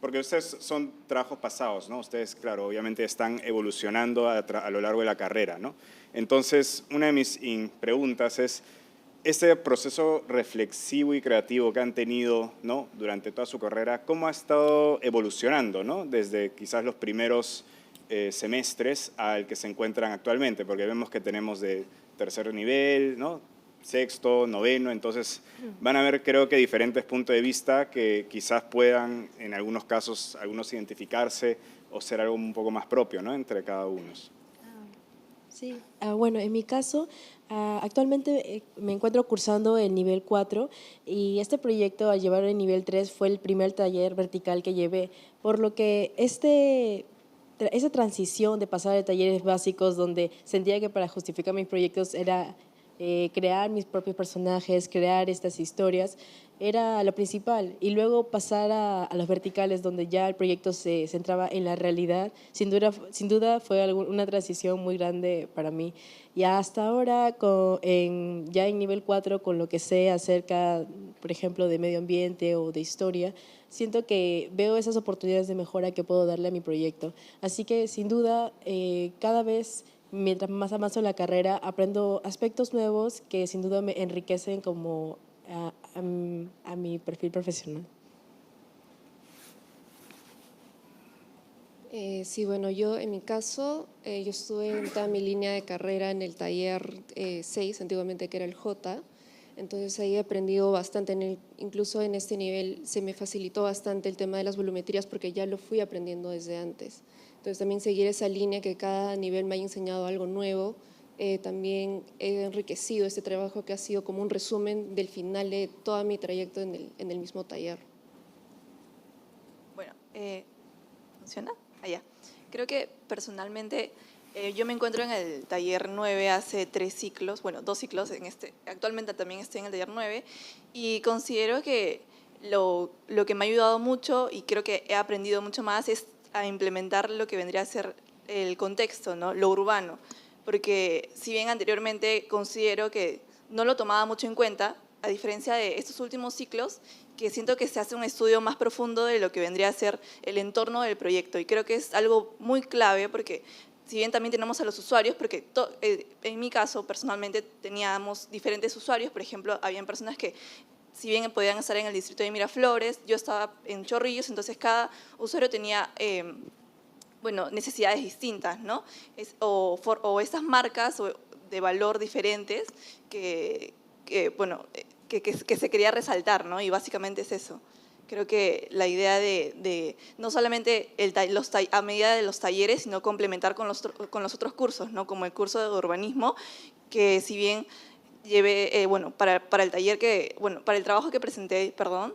porque ustedes son trabajos pasados, ¿no? Ustedes, claro, obviamente están evolucionando a lo largo de la carrera, ¿no? Entonces, una de mis preguntas es, este proceso reflexivo y creativo que han tenido, ¿no?, durante toda su carrera, ¿cómo ha estado evolucionando, ¿no?, desde quizás los primeros semestres al que se encuentran actualmente? Porque vemos que tenemos de tercer nivel, ¿no?, sexto, noveno, entonces van a haber, creo que, diferentes puntos de vista que quizás puedan, en algunos casos, algunos identificarse o ser algo un poco más propio, ¿no?, entre cada uno. Sí, bueno, en mi caso, actualmente me encuentro cursando el nivel 4 y este proyecto, al llevarlo al nivel 3, fue el primer taller vertical que llevé, por lo que esa transición de pasar de talleres básicos donde sentía que para justificar mis proyectos era crear mis propios personajes, crear estas historias, era lo principal. Y luego pasar a los verticales donde ya el proyecto se centraba en la realidad, sin duda fue una transición muy grande para mí. Y hasta ahora, ya en nivel 4, con lo que sé acerca, por ejemplo, de medio ambiente o de historia, siento que veo esas oportunidades de mejora que puedo darle a mi proyecto. Así que, sin duda, cada vez, mientras más avanzo en la carrera, aprendo aspectos nuevos que sin duda me enriquecen como a mi perfil profesional. Sí, bueno, yo en mi caso, yo estuve en toda mi línea de carrera en el taller 6, antiguamente que era el J, entonces ahí he aprendido bastante, incluso en este nivel se me facilitó bastante el tema de las volumetrías porque ya lo fui aprendiendo desde antes. Entonces también seguir esa línea que cada nivel me haya enseñado algo nuevo, también he enriquecido este trabajo que ha sido como un resumen del final de todo mi trayecto en el mismo taller. Bueno, ¿funciona? Allá. Creo que personalmente yo me encuentro en el taller 9 hace 3 ciclos, bueno, 2 ciclos, actualmente también estoy en el taller 9 y considero que lo que me ha ayudado mucho y creo que he aprendido mucho más es a implementar lo que vendría a ser el contexto, ¿no?, lo urbano, porque si bien anteriormente considero que no lo tomaba mucho en cuenta, a diferencia de estos últimos ciclos, que siento que se hace un estudio más profundo de lo que vendría a ser el entorno del proyecto. Y creo que es algo muy clave porque si bien también tenemos a los usuarios, porque en mi caso personalmente teníamos diferentes usuarios, por ejemplo, habían personas que si bien podían estar en el distrito de Miraflores, yo estaba en Chorrillos, entonces cada usuario tenía bueno, necesidades distintas, ¿no? O estas marcas de valor diferentes bueno, que se quería resaltar, ¿no? Y básicamente es eso. Creo que la idea de no solamente a medida de los talleres, sino complementar con los otros cursos, ¿no? Como el curso de urbanismo, que si bien llevé, bueno, para el taller para el trabajo que presenté, perdón,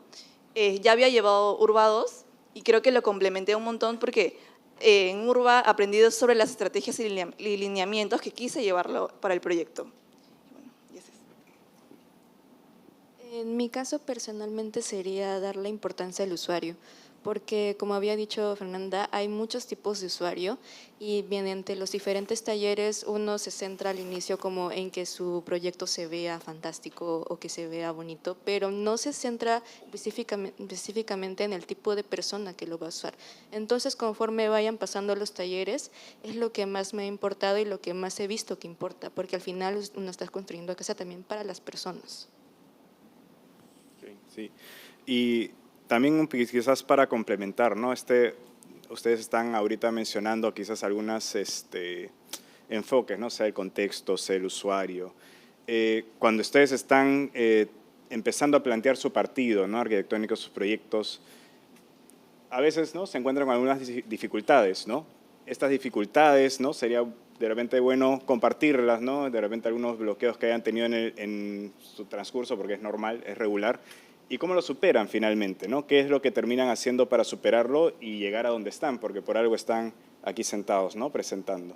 ya había llevado Urba 2 y creo que lo complementé un montón porque en Urba aprendí sobre las estrategias y lineamientos que quise llevarlo para el proyecto. Bueno, y ese es. En mi caso, personalmente, sería dar la importancia al usuario, porque, como había dicho Fernanda, hay muchos tipos de usuario y mediante los diferentes talleres uno se centra al inicio como en que su proyecto se vea fantástico o que se vea bonito, pero no se centra específicamente en el tipo de persona que lo va a usar. Entonces, conforme vayan pasando los talleres, es lo que más me ha importado y lo que más he visto que importa, porque al final uno está construyendo casa también para las personas. Sí, y también quizás para complementar, ¿no? Ustedes están ahorita mencionando quizás algunos enfoques, ¿no? Sea el contexto, sea el usuario. Cuando ustedes están empezando a plantear su partido, ¿no? Arquitectónico, sus proyectos, a veces, ¿no? Se encuentran con algunas dificultades, ¿no? Estas dificultades, ¿no? Sería de repente bueno compartirlas, ¿no? De repente algunos bloqueos que hayan tenido en su transcurso, porque es normal, es regular. ¿Y cómo lo superan finalmente, ¿no? ¿Qué es lo que terminan haciendo para superarlo y llegar a donde están? Porque por algo están aquí sentados, ¿no? Presentando.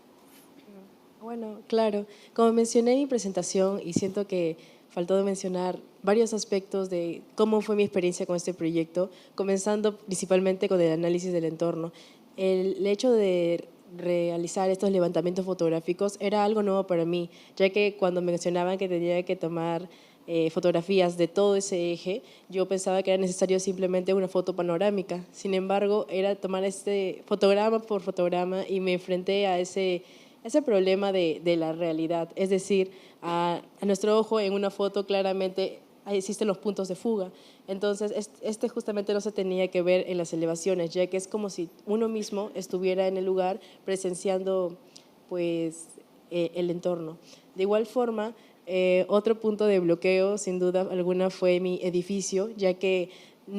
Bueno, claro. Como mencioné en mi presentación, y siento que faltó de mencionar varios aspectos de cómo fue mi experiencia con este proyecto, comenzando principalmente con el análisis del entorno. El hecho de realizar estos levantamientos fotográficos era algo nuevo para mí, ya que cuando mencionaban que tenía que tomar fotografías de todo ese eje, yo pensaba que era necesario simplemente una foto panorámica. Sin embargo, era tomar fotograma por fotograma y me enfrenté a ese problema de la realidad. Es decir, a nuestro ojo en una foto claramente existen los puntos de fuga. Entonces, justamente no se tenía que ver en las elevaciones, ya que es como si uno mismo estuviera en el lugar presenciando pues, el entorno. De igual forma, otro punto de bloqueo, sin duda alguna, fue mi edificio, ya que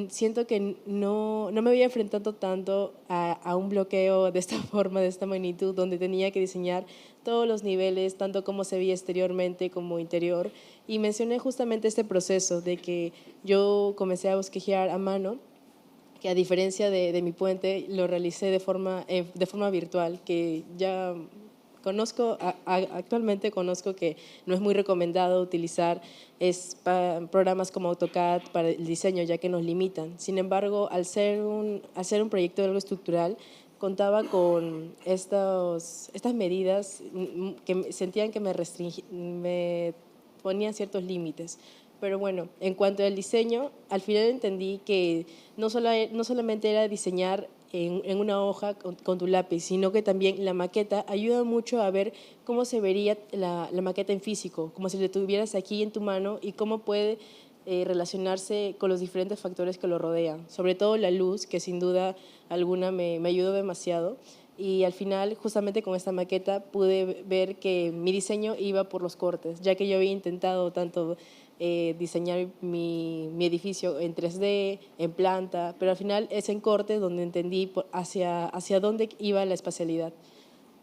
siento que no me había enfrentado tanto a un bloqueo de esta forma, de esta magnitud, donde tenía que diseñar todos los niveles, tanto como se veía exteriormente como interior. Y mencioné justamente este proceso de que yo comencé a bosquejar a mano, que a diferencia de mi puente, lo realicé de forma virtual, que ya actualmente conozco que no es muy recomendado utilizar programas como AutoCAD para el diseño, ya que nos limitan. Sin embargo, al ser un proyecto de algo estructural, contaba con estas medidas que sentían que me ponían ciertos límites. Pero bueno, en cuanto al diseño, al final entendí que no solamente era diseñar en una hoja con tu lápiz, sino que también la maqueta ayuda mucho a ver cómo se vería la maqueta en físico, como si la tuvieras aquí en tu mano y cómo puede relacionarse con los diferentes factores que lo rodean, sobre todo la luz, que sin duda alguna me ayudó demasiado. Y al final, justamente con esta maqueta, pude ver que mi diseño iba por los cortes, ya que yo había intentado tanto diseñar mi edificio en 3D, en planta, pero al final es en cortes donde entendí hacia dónde iba la espacialidad.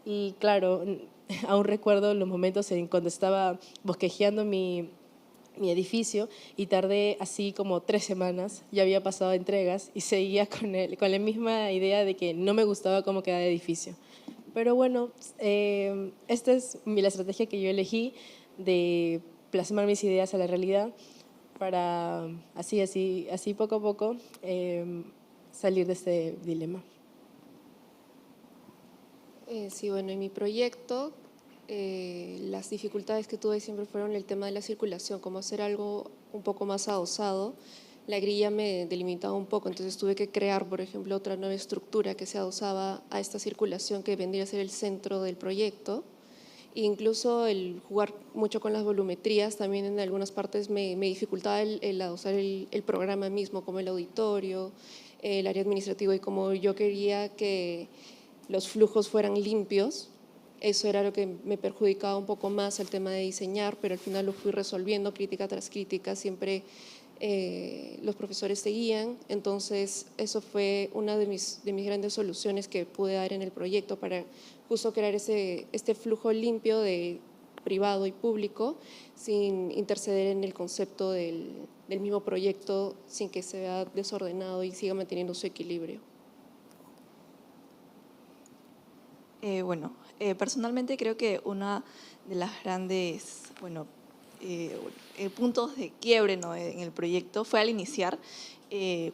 Y claro, aún recuerdo los momentos en cuando estaba bosquejeando mi edificio y tardé así como 3 semanas, ya había pasado entregas y seguía con la misma idea de que no me gustaba cómo quedaba el edificio. Pero bueno, esta es la estrategia que yo elegí de plasmar mis ideas a la realidad para así poco a poco salir de este dilema. Sí, bueno, en mi proyecto las dificultades que tuve siempre fueron el tema de la circulación, cómo hacer algo un poco más adosado, la grilla me delimitaba un poco, entonces tuve que crear, por ejemplo, otra nueva estructura que se adosaba a esta circulación que vendría a ser el centro del proyecto. E incluso el jugar mucho con las volumetrías también en algunas partes me dificultaba el adosar el programa mismo, como el auditorio, el área administrativa, y como yo quería que los flujos fueran limpios, eso era lo que me perjudicaba un poco más el tema de diseñar, pero al final lo fui resolviendo crítica tras crítica, siempre los profesores seguían, entonces eso fue una de mis grandes soluciones que pude dar en el proyecto para justo crear este flujo limpio de privado y público sin interceder en el concepto del mismo proyecto, sin que se vea desordenado y siga manteniendo su equilibrio. Personalmente creo que una de las grandes, puntos de quiebre, ¿no?, en el proyecto fue al iniciar,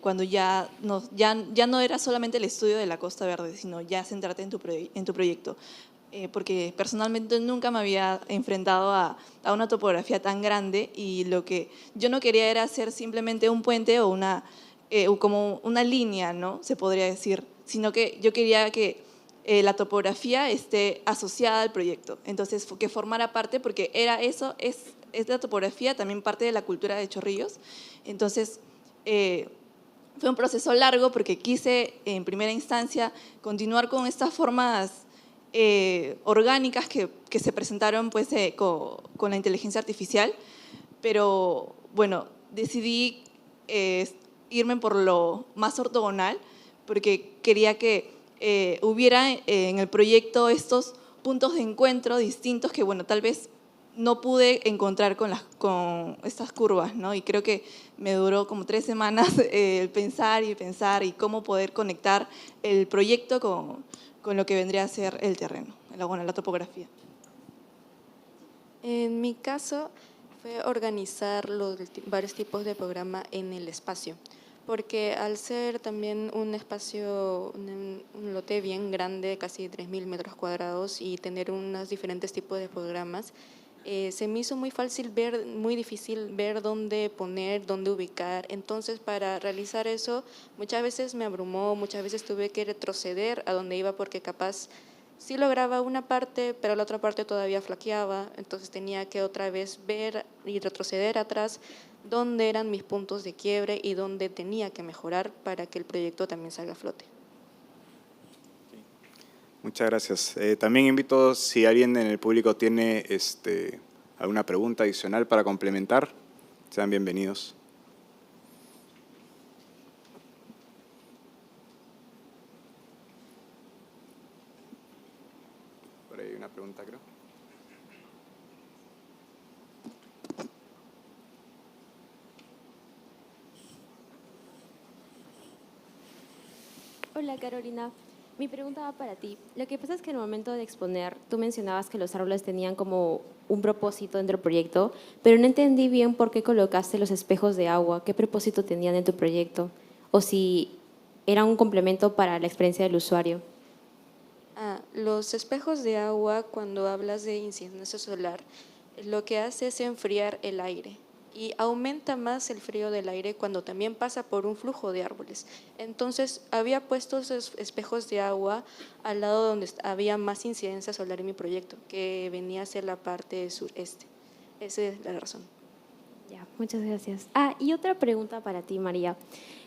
cuando ya no era solamente el estudio de la Costa Verde, sino ya centrarte en tu proyecto. Porque personalmente nunca me había enfrentado a una topografía tan grande, y lo que yo no quería era hacer simplemente un puente o como una línea, ¿no?, se podría decir, sino que yo quería que la topografía esté asociada al proyecto, entonces que formara parte, porque era eso, es la topografía también parte de la cultura de Chorrillos. Entonces fue un proceso largo porque quise en primera instancia continuar con estas formas orgánicas que se presentaron pues, con la inteligencia artificial, pero bueno, decidí irme por lo más ortogonal, porque quería que hubiera en el proyecto estos puntos de encuentro distintos que, bueno, tal vez no pude encontrar con estas curvas, ¿no? Y creo que me duró como 3 semanas el pensar y cómo poder conectar el proyecto con lo que vendría a ser el terreno, la topografía. En mi caso fue organizar varios tipos de programa en el espacio, porque al ser también un espacio, un lote bien grande, casi 3.000 metros cuadrados, y tener unos diferentes tipos de programas, se me hizo muy difícil ver dónde poner, dónde ubicar. Entonces, para realizar eso, muchas veces me abrumó, muchas veces tuve que retroceder a donde iba, porque capaz sí lograba una parte, pero la otra parte todavía flaqueaba, entonces tenía que otra vez ver y retroceder atrás dónde eran mis puntos de quiebre y dónde tenía que mejorar para que el proyecto también salga a flote. Muchas gracias. También invito, si alguien en el público tiene alguna pregunta adicional para complementar, sean bienvenidos. Por ahí hay una pregunta, creo. Hola Carolina, mi pregunta va para ti. Lo que pasa es que en el momento de exponer, tú mencionabas que los árboles tenían como un propósito dentro del proyecto, pero no entendí bien por qué colocaste los espejos de agua, qué propósito tenían en tu proyecto, o si era un complemento para la experiencia del usuario. Los espejos de agua, cuando hablas de incidencia solar, lo que hace es enfriar el aire. Y aumenta más el frío del aire cuando también pasa por un flujo de árboles. Entonces, había puesto esos espejos de agua al lado donde había más incidencia solar en mi proyecto, que venía a ser la parte sureste. Esa es la razón. Ya, muchas gracias. Y otra pregunta para ti, María.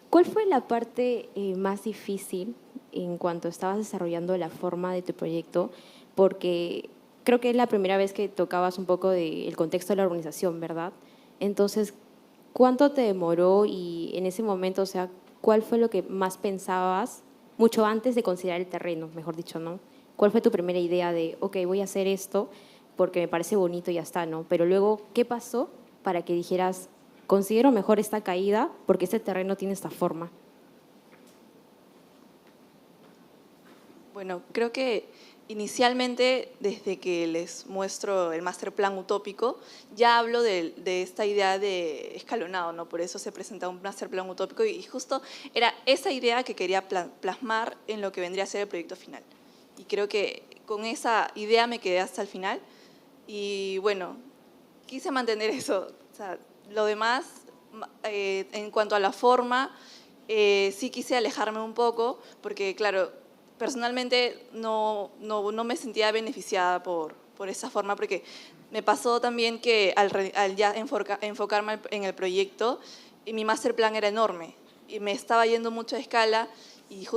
¿Cuál fue la parte más difícil en cuanto estabas desarrollando la forma de tu proyecto? Porque creo que es la primera vez que tocabas un poco del contexto de la urbanización, ¿verdad? Entonces, ¿cuánto te demoró? Y en ese momento, o sea, ¿cuál fue lo que más pensabas mucho antes de considerar el terreno, mejor dicho, ¿no? ¿Cuál fue tu primera idea de, ok, voy a hacer esto porque me parece bonito y ya está, ¿no? Pero luego, ¿qué pasó para que dijeras, considero mejor esta caída porque este terreno tiene esta forma? Bueno, creo que inicialmente, desde que les muestro el master plan utópico, ya hablo de esta idea de escalonado, ¿no? Por eso se presenta un master plan utópico, y justo era esa idea que quería plasmar en lo que vendría a ser el proyecto final. Y creo que con esa idea me quedé hasta el final, y bueno, quise mantener eso. O sea, lo demás en cuanto a la forma, sí quise alejarme un poco, porque claro, personalmente no me sentía beneficiada por esa forma, porque me pasó también que al ya enfocarme en el proyecto, mi master plan era enorme y me estaba yendo mucho a escala y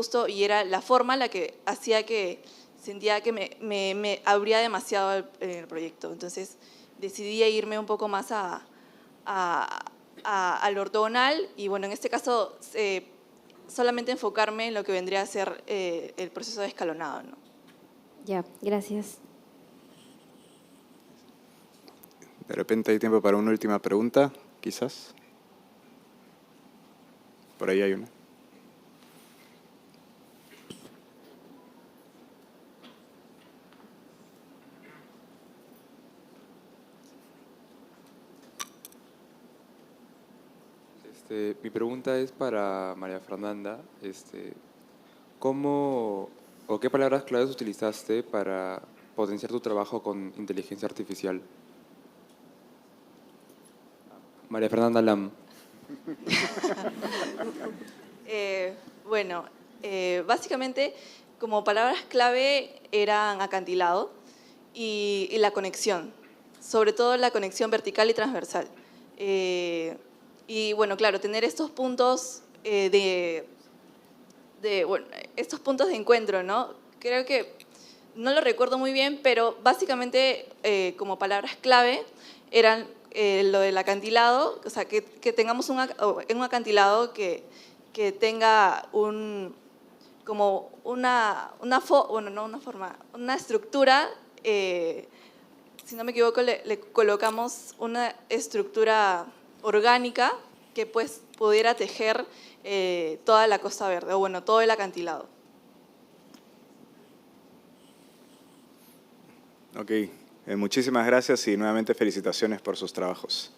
era la forma la que hacía que sentía que me abría demasiado el proyecto. Entonces decidí irme un poco más al ortogonal y bueno, en este caso solamente enfocarme en lo que vendría a ser el proceso de escalonado, ¿no? Ya, gracias. De repente hay tiempo para una última pregunta, quizás. Por ahí hay una. Mi pregunta es para María Fernanda. ¿Cómo o qué palabras claves utilizaste para potenciar tu trabajo con inteligencia artificial? María Fernanda Lam. Bueno, básicamente como palabras clave eran acantilado y la conexión, sobre todo la conexión vertical y transversal. Y bueno, claro, tener estos puntos estos puntos de encuentro, ¿no? Creo que no lo recuerdo muy bien, pero básicamente como palabras clave eran lo del acantilado, o sea, que tengamos un acantilado que tenga una estructura, si no me equivoco, le colocamos una estructura orgánica que pues pudiera tejer toda la Costa Verde, o bueno, todo el acantilado. Ok, muchísimas gracias y nuevamente felicitaciones por sus trabajos.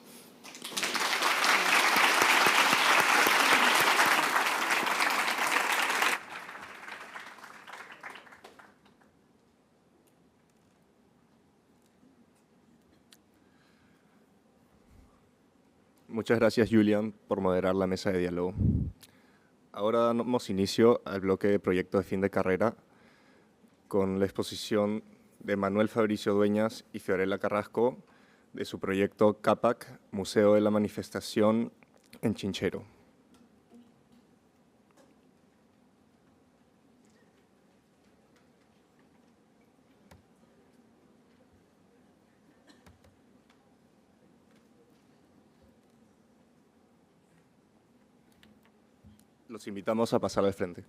Muchas gracias, Julian, por moderar la mesa de diálogo. Ahora damos inicio al bloque de proyecto de fin de carrera con la exposición de Manuel Fabricio Dueñas y Fiorella Carrasco de su proyecto CAPAC, Museo de la Manifestación en Chinchero. Los invitamos a pasar al frente.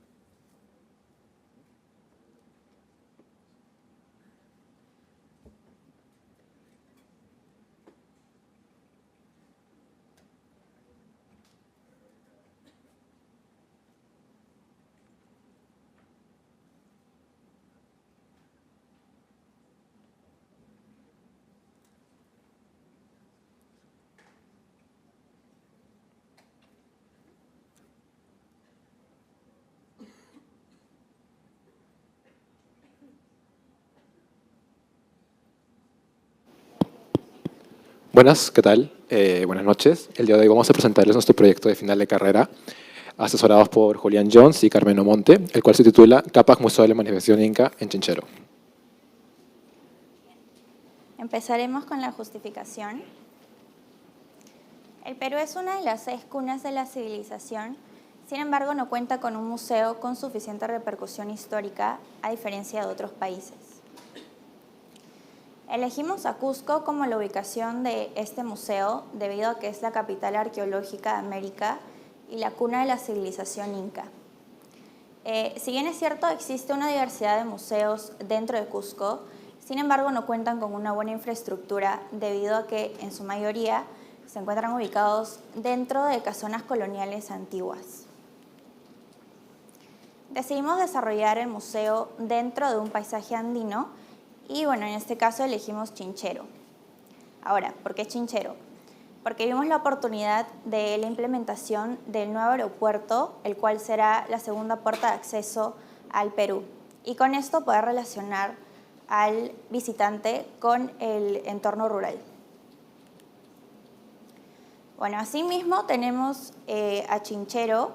Buenas, ¿qué tal? Buenas noches. El día de hoy vamos a presentarles nuestro proyecto de final de carrera, asesorados por Julián Jones y Carmen Omonte, el cual se titula CAPAC Museo de la Manifestación Inca en Chinchero. Empezaremos con la justificación. El Perú es una de las 6 cunas de la civilización, sin embargo no cuenta con un museo con suficiente repercusión histórica, a diferencia de otros países. Elegimos a Cusco como la ubicación de este museo debido a que es la capital arqueológica de América y la cuna de la civilización inca. Si bien es cierto, existe una diversidad de museos dentro de Cusco, sin embargo no cuentan con una buena infraestructura debido a que en su mayoría se encuentran ubicados dentro de casonas coloniales antiguas. Decidimos desarrollar el museo dentro de un paisaje andino y bueno, en este caso elegimos Chinchero. Ahora, ¿por qué Chinchero? Porque vimos la oportunidad de la implementación del nuevo aeropuerto, el cual será la segunda puerta de acceso al Perú. Y con esto poder relacionar al visitante con el entorno rural. Bueno, asimismo tenemos a Chinchero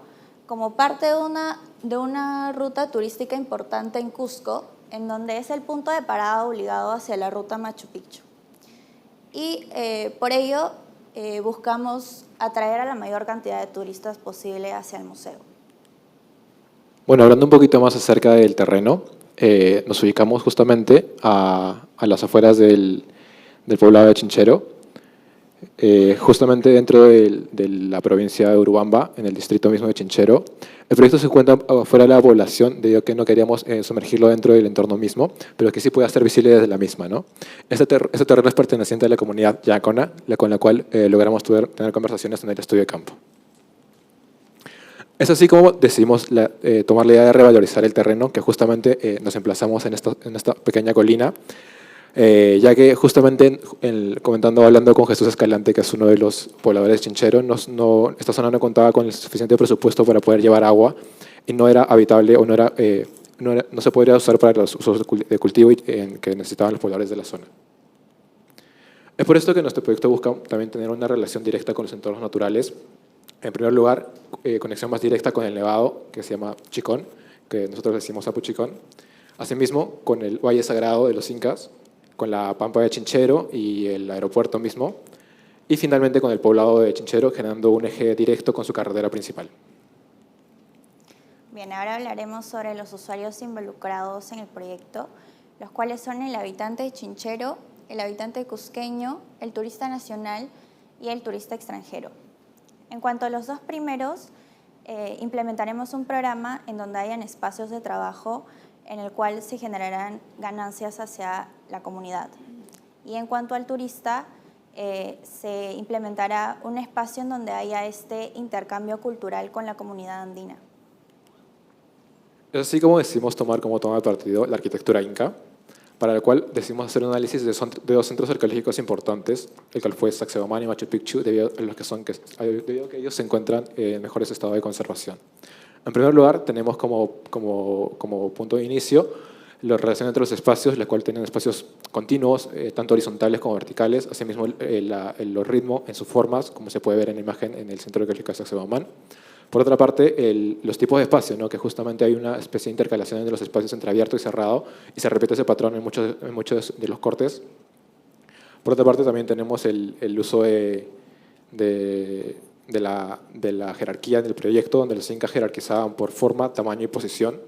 como parte de una ruta turística importante en Cusco, en donde es el punto de parada obligado hacia la ruta Machu Picchu. Y por ello buscamos atraer a la mayor cantidad de turistas posible hacia el museo. Bueno, hablando un poquito más acerca del terreno, nos ubicamos justamente a las afueras del poblado de Chinchero, justamente dentro de la provincia de Urubamba, en el distrito mismo de Chinchero. El proyecto se encuentra fuera de la población, debido a que no queríamos sumergirlo dentro del entorno mismo, pero que sí pueda ser visible desde la misma, ¿no? Este terreno es perteneciente a la comunidad yacona, con la cual logramos tener conversaciones en el estudio de campo. Es así como decidimos tomar la idea de revalorizar el terreno, que justamente nos emplazamos en esta pequeña colina, ya que justamente hablando con Jesús Escalante, que es uno de los pobladores de Chinchero, esta zona no contaba con el suficiente presupuesto para poder llevar agua y no era habitable o no se podría usar para los usos de cultivo que necesitaban los pobladores de la zona. Es por esto que nuestro proyecto busca también tener una relación directa con los entornos naturales. En primer lugar, conexión más directa con el nevado, que se llama Chicón, que nosotros decimos Apu Chicón. Asimismo, con el Valle Sagrado de los Incas, con la Pampa de Chinchero y el aeropuerto mismo. Y finalmente con el poblado de Chinchero, generando un eje directo con su carretera principal. Bien, ahora hablaremos sobre los usuarios involucrados en el proyecto, los cuales son el habitante de Chinchero, el habitante cusqueño, el turista nacional y el turista extranjero. En cuanto a los dos primeros, implementaremos un programa en donde hayan espacios de trabajo en el cual se generarán ganancias hacia la comunidad. Y en cuanto al turista, se implementará un espacio en donde haya este intercambio cultural con la comunidad andina. Es así como decidimos tomar como toma de partido la arquitectura inca, para la cual decidimos hacer un análisis de dos centros arqueológicos importantes, el cual fue Sacsayhuamán y Machu Picchu, debido a que ellos se encuentran en mejores estados de conservación. En primer lugar, tenemos como punto de inicio la relación entre los espacios, la cual tienen espacios continuos, tanto horizontales como verticales, asimismo los ritmos en sus formas, como se puede ver en la imagen en el centro arqueológico de Sacsayhuamán. Por otra parte, los tipos de espacio, ¿no? Que justamente hay una especie de intercalación entre los espacios entre abierto y cerrado, y se repite ese patrón en muchos de los cortes. Por otra parte, también tenemos el uso de la jerarquía del proyecto, donde los incas jerarquizaban por forma, tamaño y posición.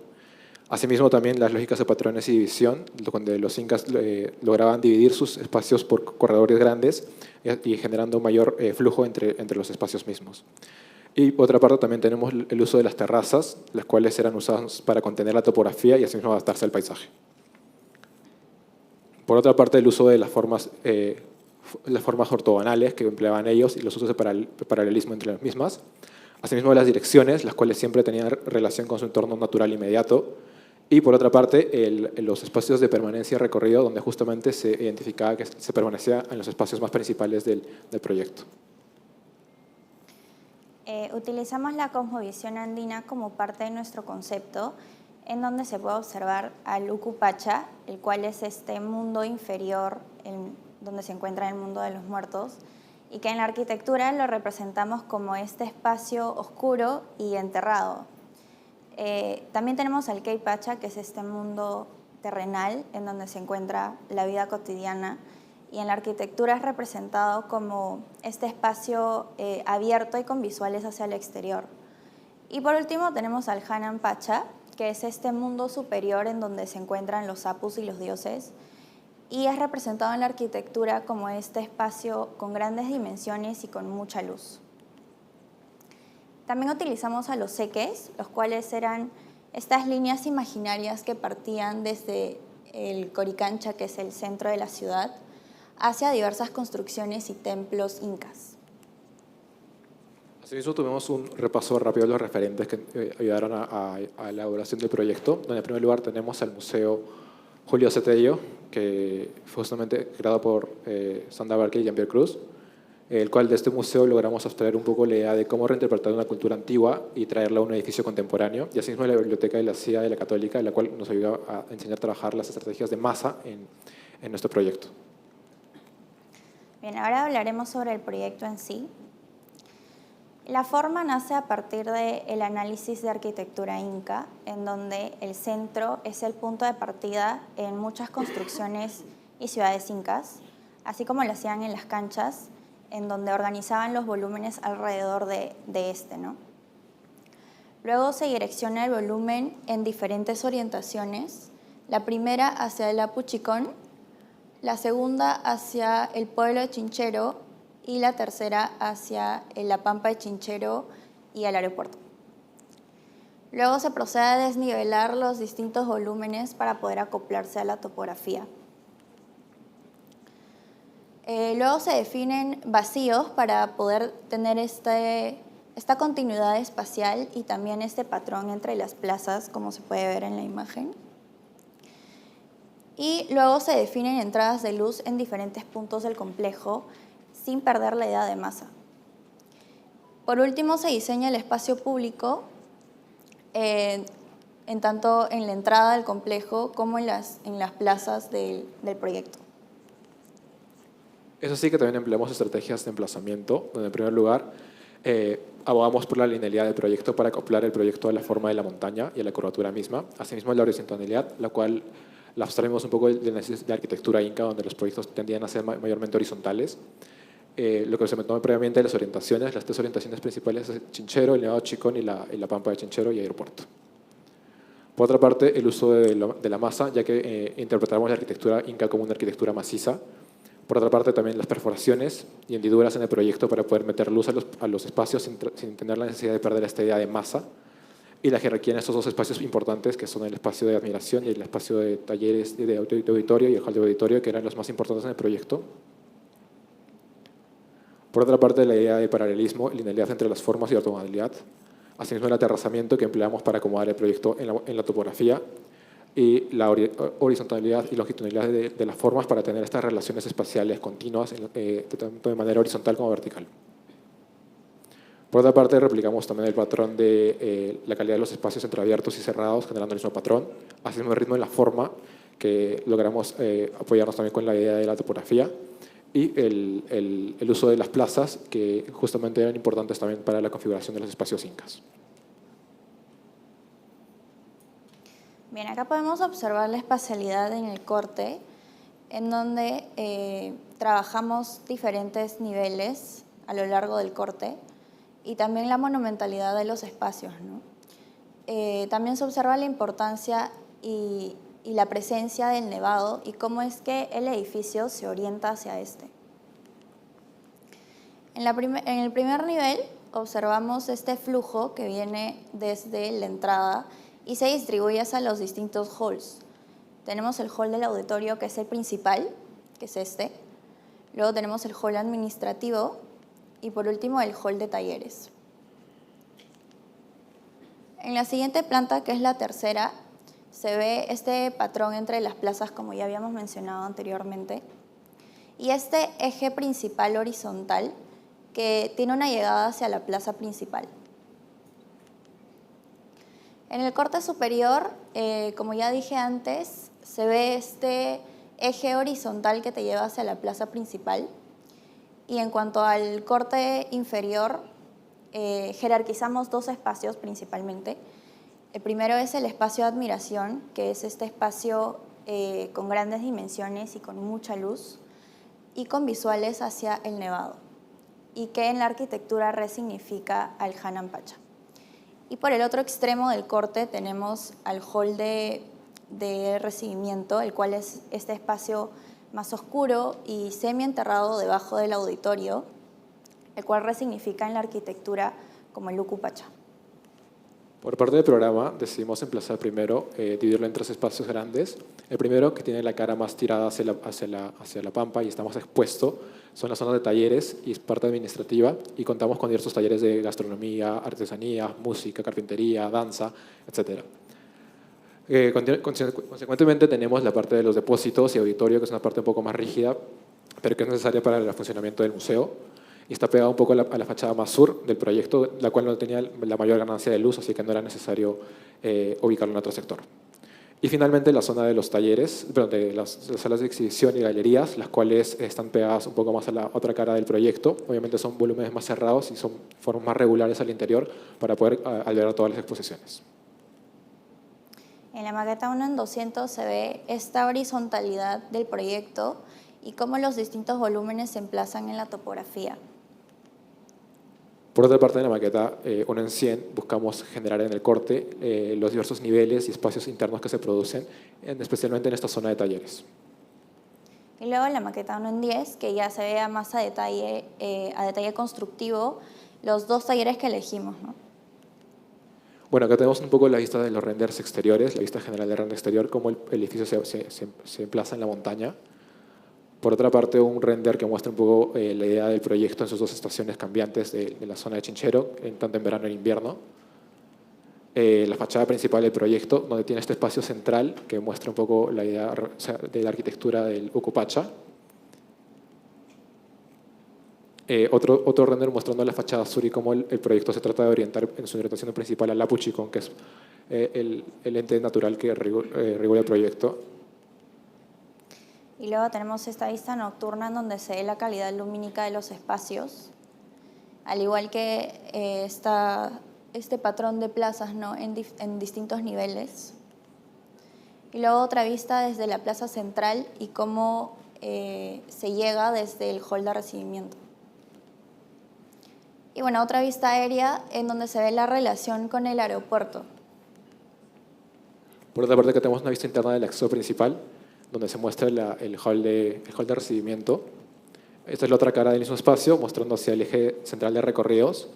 Asimismo, también las lógicas de patrones y división, donde los incas lograban dividir sus espacios por corredores grandes y generando mayor flujo entre los espacios mismos. Y por otra parte también tenemos el uso de las terrazas, las cuales eran usadas para contener la topografía y asimismo adaptarse al paisaje. Por otra parte, el uso de las formas ortogonales que empleaban ellos y los usos de paralelismo entre las mismas. Asimismo, las direcciones, las cuales siempre tenían relación con su entorno natural inmediato. Y por otra parte, los espacios de permanencia recorrido, donde justamente se identificaba que se permanecía en los espacios más principales del proyecto. Utilizamos la cosmovisión andina como parte de nuestro concepto, en donde se puede observar al Ucupacha, el cual es este mundo inferior donde se encuentra el mundo de los muertos, y que en la arquitectura lo representamos como este espacio oscuro y enterrado. También tenemos al Keipacha, que es este mundo terrenal en donde se encuentra la vida cotidiana, y en la arquitectura es representado como este espacio abierto y con visuales hacia el exterior. Y por último tenemos al Hanan Pacha, que es este mundo superior en donde se encuentran los apus y los dioses, y es representado en la arquitectura como este espacio con grandes dimensiones y con mucha luz. También utilizamos a los seques, los cuales eran estas líneas imaginarias que partían desde el Coricancha, que es el centro de la ciudad, hacia diversas construcciones y templos incas. Asimismo, tuvimos un repaso rápido de los referentes que ayudaron a la elaboración del proyecto, donde en primer lugar tenemos al Museo Julio Cetello, que fue justamente creado por Sandra Barker y Jean-Pierre Cruz, el cual de este museo logramos abstraer un poco la idea de cómo reinterpretar una cultura antigua y traerla a un edificio contemporáneo, y asimismo la Biblioteca de la CIA de la Católica, la cual nos ayudó a enseñar a trabajar las estrategias de masa en nuestro proyecto. Bien, ahora hablaremos sobre el proyecto en sí. La forma nace a partir del análisis de arquitectura inca, en donde el centro es el punto de partida en muchas construcciones y ciudades incas, así como lo hacían en las canchas, en donde organizaban los volúmenes alrededor de este, ¿no? Luego se direcciona el volumen en diferentes orientaciones, la primera hacia el Apuchicón, la segunda hacia el pueblo de Chinchero y la tercera hacia la Pampa de Chinchero y el aeropuerto. Luego se procede a desnivelar los distintos volúmenes para poder acoplarse a la topografía. Luego se definen vacíos para poder tener esta continuidad espacial y también este patrón entre las plazas, como se puede ver en la imagen. Y luego se definen entradas de luz en diferentes puntos del complejo sin perder la idea de masa. Por último, se diseña el espacio público, en tanto en la entrada del complejo como en las plazas del proyecto. Eso sí que también empleamos estrategias de emplazamiento, donde en primer lugar abogamos por la linealidad del proyecto para acoplar el proyecto a la forma de la montaña y a la curvatura misma. Asimismo, la horizontalidad, la cual la abstraemos un poco del análisis de arquitectura inca, donde los proyectos tendían a ser mayormente horizontales. Lo que se mencionó previamente, las orientaciones, las tres orientaciones principales es Chinchero, el Nevado Chicón y la Pampa de Chinchero y aeropuerto. Por otra parte, el uso de la masa, ya que interpretamos la arquitectura inca como una arquitectura maciza. Por otra parte, también las perforaciones y hendiduras en el proyecto para poder meter luz a los espacios sin tener la necesidad de perder esta idea de masa. Y la jerarquía en estos dos espacios importantes, que son el espacio de admiración y el espacio de talleres de auditorio y el hall de auditorio, que eran los más importantes en el proyecto. Por otra parte, la idea de paralelismo y linealidad entre las formas y ortogonalidad. Asimismo, el aterrazamiento que empleamos para acomodar el proyecto en la topografía y la horizontalidad y longitudinalidad de las formas para tener estas relaciones espaciales continuas, tanto de manera horizontal como vertical. Por otra parte, replicamos también el patrón de la calidad de los espacios entre abiertos y cerrados, generando el mismo patrón. Asimismo, el ritmo de la forma, que logramos apoyarnos también con la idea de la topografía. Y el uso de las plazas, que justamente eran importantes también para la configuración de los espacios incas. Bien, acá podemos observar la espacialidad en el corte, en donde trabajamos diferentes niveles a lo largo del corte y también la monumentalidad de los espacios, ¿no? También se observa la importancia y la presencia del nevado y cómo es que el edificio se orienta hacia este. En el primer nivel observamos este flujo que viene desde la entrada y se distribuye hacia los distintos halls. Tenemos el hall del auditorio, que es el principal, que es este. Luego tenemos el hall administrativo y por último el hall de talleres. En la siguiente planta, que es la tercera, se ve este patrón entre las plazas, como ya habíamos mencionado anteriormente, y este eje principal horizontal que tiene una llegada hacia la plaza principal. En el corte superior, como ya dije antes, se ve este eje horizontal que te lleva hacia la plaza principal. Y en cuanto al corte inferior, jerarquizamos dos espacios principalmente. El primero es el espacio de admiración, que es este espacio con grandes dimensiones y con mucha luz, y con visuales hacia el nevado, y que en la arquitectura resignifica al Hanan Pacha. Y por el otro extremo del corte tenemos al hall de recibimiento, el cual es este espacio más oscuro y semienterrado debajo del auditorio, el cual resignifica en la arquitectura como el Luku Pacha. Por parte del programa, decidimos emplazar primero, dividirlo en tres espacios grandes. El primero, que tiene la cara más tirada hacia la pampa y está más expuesto, son las zonas de talleres y es parte administrativa, y contamos con diversos talleres de gastronomía, artesanía, música, carpintería, danza, etc. Consecuentemente tenemos la parte de los depósitos y auditorio, que es una parte un poco más rígida, pero que es necesaria para el funcionamiento del museo. Y está pegado un poco a la fachada más sur del proyecto, la cual no tenía la mayor ganancia de luz, así que no era necesario ubicarlo en otro sector. Y finalmente la zona de los talleres, perdón, de las salas de exhibición y galerías, las cuales están pegadas un poco más a la otra cara del proyecto. Obviamente son volúmenes más cerrados y son formas más regulares al interior para poder albergar todas las exposiciones. En la maqueta 1 en 200 se ve esta horizontalidad del proyecto y cómo los distintos volúmenes se emplazan en la topografía. Por otra parte, en la maqueta 1 en 100 buscamos generar en el corte los diversos niveles y espacios internos que se producen, especialmente en esta zona de talleres. Y luego en la maqueta 1 en 10, que ya se vea más a detalle constructivo, los 2 talleres que elegimos, ¿no? Bueno, acá tenemos un poco la vista de los renders exteriores, la vista general del render exterior, cómo el edificio se emplaza en la montaña. Por otra parte, un render que muestra un poco la idea del proyecto en sus 2 estaciones cambiantes de la zona de Chinchero, tanto en verano y en invierno. La fachada principal del proyecto, donde tiene este espacio central que muestra un poco la idea de la arquitectura del Ucupacha. Otro render mostrando la fachada sur y cómo el proyecto se trata de orientar en su orientación principal al Apuchicón, que es el ente natural que regula el proyecto. Y luego tenemos esta vista nocturna en donde se ve la calidad lumínica de los espacios, al igual que este patrón de plazas, ¿no? en distintos niveles. Y luego otra vista desde la plaza central y cómo se llega desde el hall de recibimiento. Y bueno, otra vista aérea en donde se ve la relación con el aeropuerto. Por otra parte, acá tenemos una vista interna del acceso principal, donde se muestra el hall de recibimiento. Esta es la otra cara del mismo espacio, mostrando hacia el eje central de recorridos.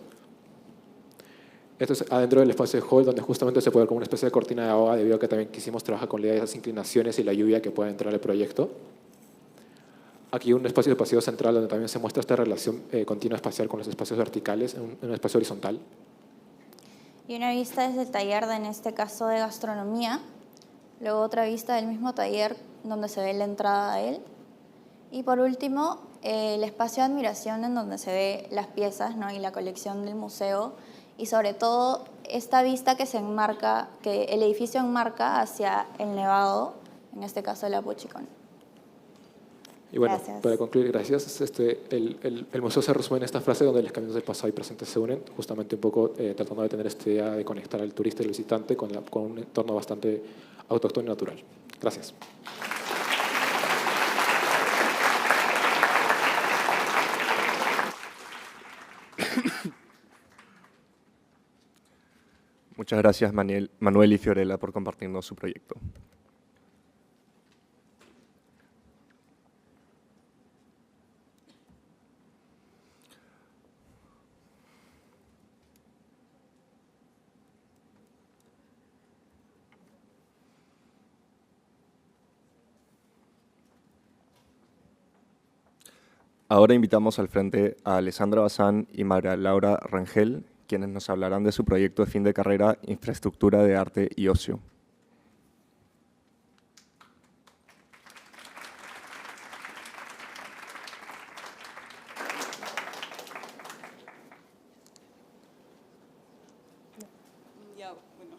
Esto es adentro del espacio de hall, donde justamente se puede ver como una especie de cortina de agua, debido a que también quisimos trabajar con la idea de esas inclinaciones y la lluvia que pueda entrar al proyecto. Aquí un espacio de pasillo central, donde también se muestra esta relación continua espacial con los espacios verticales en un espacio horizontal. Y una vista desde el taller, en este caso de gastronomía. Luego otra vista del mismo taller donde se ve la entrada a él. Y por último, el espacio de admiración en donde se ve las piezas, ¿no? y la colección del museo. Y sobre todo esta vista que el edificio enmarca hacia el Nevado, en este caso el Apuchicón. Y bueno, Gracias. para concluir, gracias. El museo se resume en esta frase donde los caminos del pasado y presente se unen, justamente un poco tratando de tener esta idea de conectar al turista y al visitante con un entorno bastante autóctono y natural. Gracias. Muchas gracias, Manuel y Fiorella, por compartirnos su proyecto. Ahora invitamos al frente a Alessandra Bazán y María Laura Rangel, quienes nos hablarán de su proyecto de fin de carrera, Infraestructura de Arte y Ocio. Ya, bueno,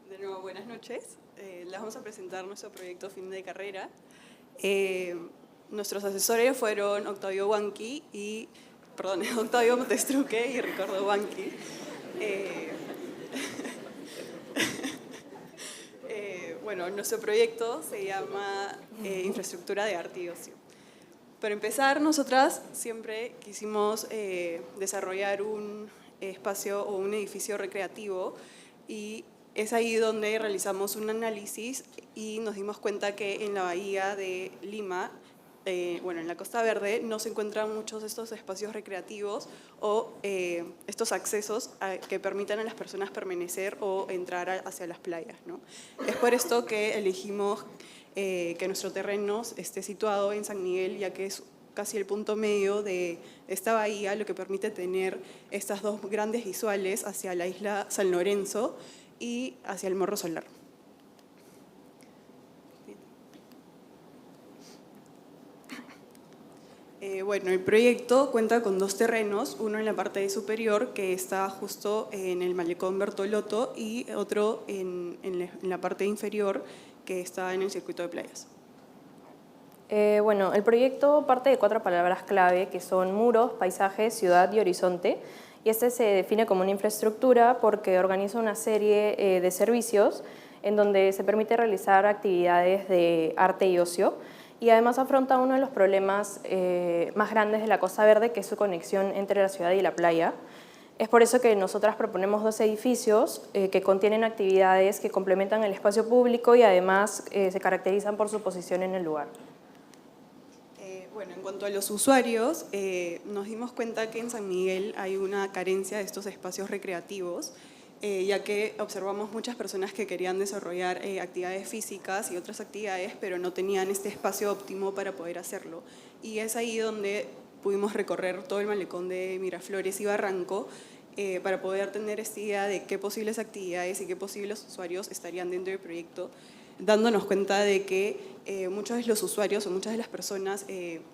de nuevo buenas noches. Les vamos a presentar nuestro proyecto fin de carrera. Nuestros asesores fueron Octavio Montestruque y Ricardo Banqui. Bueno, nuestro proyecto se llama Infraestructura de Arte y Ocio. Para empezar, nosotras siempre quisimos desarrollar un espacio o un edificio recreativo y es ahí donde realizamos un análisis y nos dimos cuenta que en la bahía de Lima, en la Costa Verde, no se encuentran muchos de estos espacios recreativos o estos accesos que permitan a las personas permanecer o entrar hacia las playas, ¿no? Es por esto que elegimos que nuestro terreno esté situado en San Miguel, ya que es casi el punto medio de esta bahía, lo que permite tener estas 2 grandes visuales hacia la isla San Lorenzo y hacia el Morro Solar. El proyecto cuenta con 2 terrenos, uno en la parte superior que está justo en el malecón Bertolotto y otro en la parte inferior que está en el circuito de playas. Bueno, el proyecto parte de 4 palabras clave que son muros, paisaje, ciudad y horizonte. Y este se define como una infraestructura porque organiza una serie de servicios en donde se permite realizar actividades de arte y ocio. Y además afronta uno de los problemas más grandes de la Costa Verde, que es su conexión entre la ciudad y la playa. Es por eso que nosotras proponemos 2 edificios que contienen actividades que complementan el espacio público y además se caracterizan por su posición en el lugar. Bueno, en cuanto a los usuarios, nos dimos cuenta que en San Miguel hay una carencia de estos espacios recreativos, ya que observamos muchas personas que querían desarrollar actividades físicas y otras actividades, pero no tenían este espacio óptimo para poder hacerlo. Y es ahí donde pudimos recorrer todo el malecón de Miraflores y Barranco para poder tener esta idea de qué posibles actividades y qué posibles usuarios estarían dentro del proyecto, dándonos cuenta de que muchos de los usuarios o muchas de las personas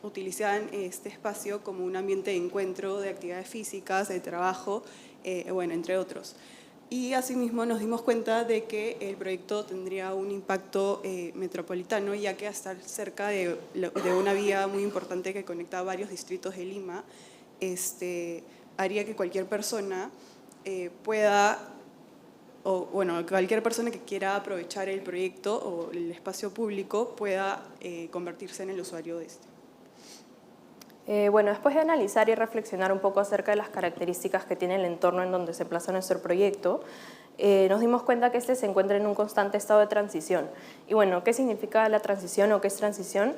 utilizaban este espacio como un ambiente de encuentro, de actividades físicas, de trabajo, bueno, entre otros. Y asimismo nos dimos cuenta de que el proyecto tendría un impacto metropolitano, ya que al estar cerca de una vía muy importante que conecta varios distritos de Lima, haría que cualquier persona pueda, o bueno, cualquier persona que quiera aprovechar el proyecto o el espacio público pueda convertirse en el usuario de este. Bueno, después de analizar y reflexionar un poco acerca de las características que tiene el entorno en donde se plaza nuestro proyecto, nos dimos cuenta que este se encuentra en un constante estado de transición. Y bueno, ¿qué significa la transición o qué es transición?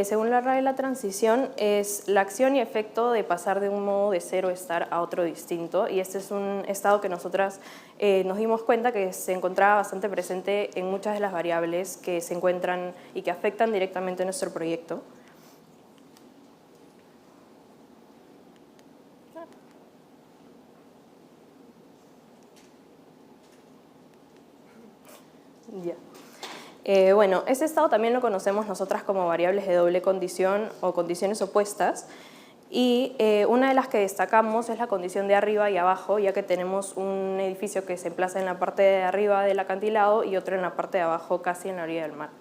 Según la RAE, la transición es la acción y efecto de pasar de un modo de ser o estar a otro distinto, y este es un estado que nosotras nos dimos cuenta que se encontraba bastante presente en muchas de las variables que se encuentran y que afectan directamente a nuestro proyecto. Ya. Bueno, este estado también lo conocemos nosotras como variables de doble condición o condiciones opuestas, y una de las que destacamos es la condición de arriba y abajo, ya que tenemos un edificio que se emplaza en la parte de arriba del acantilado y otro en la parte de abajo, casi en la orilla del mar.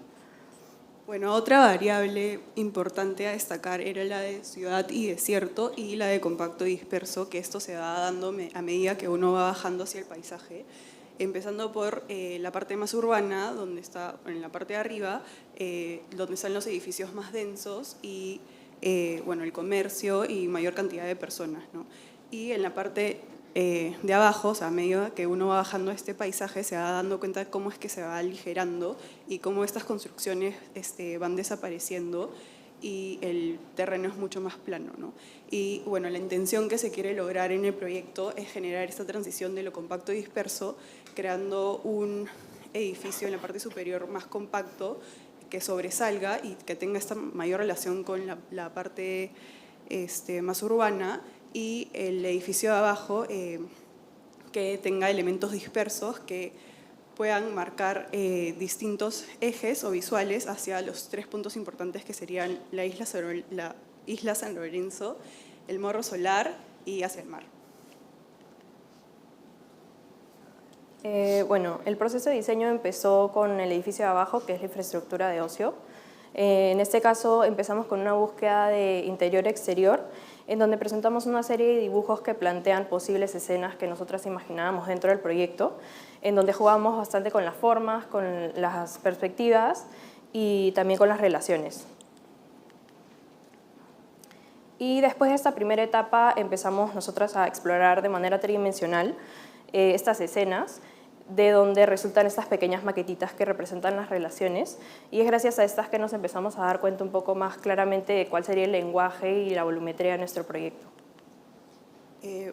Bueno, otra variable importante a destacar era la de ciudad y desierto y la de compacto y disperso, que esto se va dando a medida que uno va bajando hacia el paisaje. Empezando por la parte más urbana, donde está en la parte de arriba, donde están los edificios más densos y bueno, el comercio y mayor cantidad de personas, ¿no? Y en la parte de abajo, o sea, a medida que uno va bajando este paisaje, se va dando cuenta de cómo es que se va aligerando y cómo estas construcciones van desapareciendo y el terreno es mucho más plano, ¿no? Y bueno, la intención que se quiere lograr en el proyecto es generar esta transición de lo compacto y disperso, creando un edificio en la parte superior más compacto que sobresalga y que tenga esta mayor relación con la parte más urbana, y el edificio de abajo que tenga elementos dispersos que puedan marcar distintos ejes o visuales hacia los 3 puntos importantes que serían la isla San Lorenzo, el Morro Solar y hacia el mar. Bueno, el proceso de diseño empezó con el edificio de abajo, que es la infraestructura de ocio. En este caso empezamos con una búsqueda de interior-exterior, en donde presentamos una serie de dibujos que plantean posibles escenas que nosotras imaginábamos dentro del proyecto, en donde jugamos bastante con las formas, con las perspectivas y también con las relaciones. Y después de esta primera etapa empezamos nosotras a explorar de manera tridimensional estas escenas, de donde resultan estas pequeñas maquetitas que representan las relaciones, y es gracias a estas que nos empezamos a dar cuenta un poco más claramente de cuál sería el lenguaje y la volumetría de nuestro proyecto.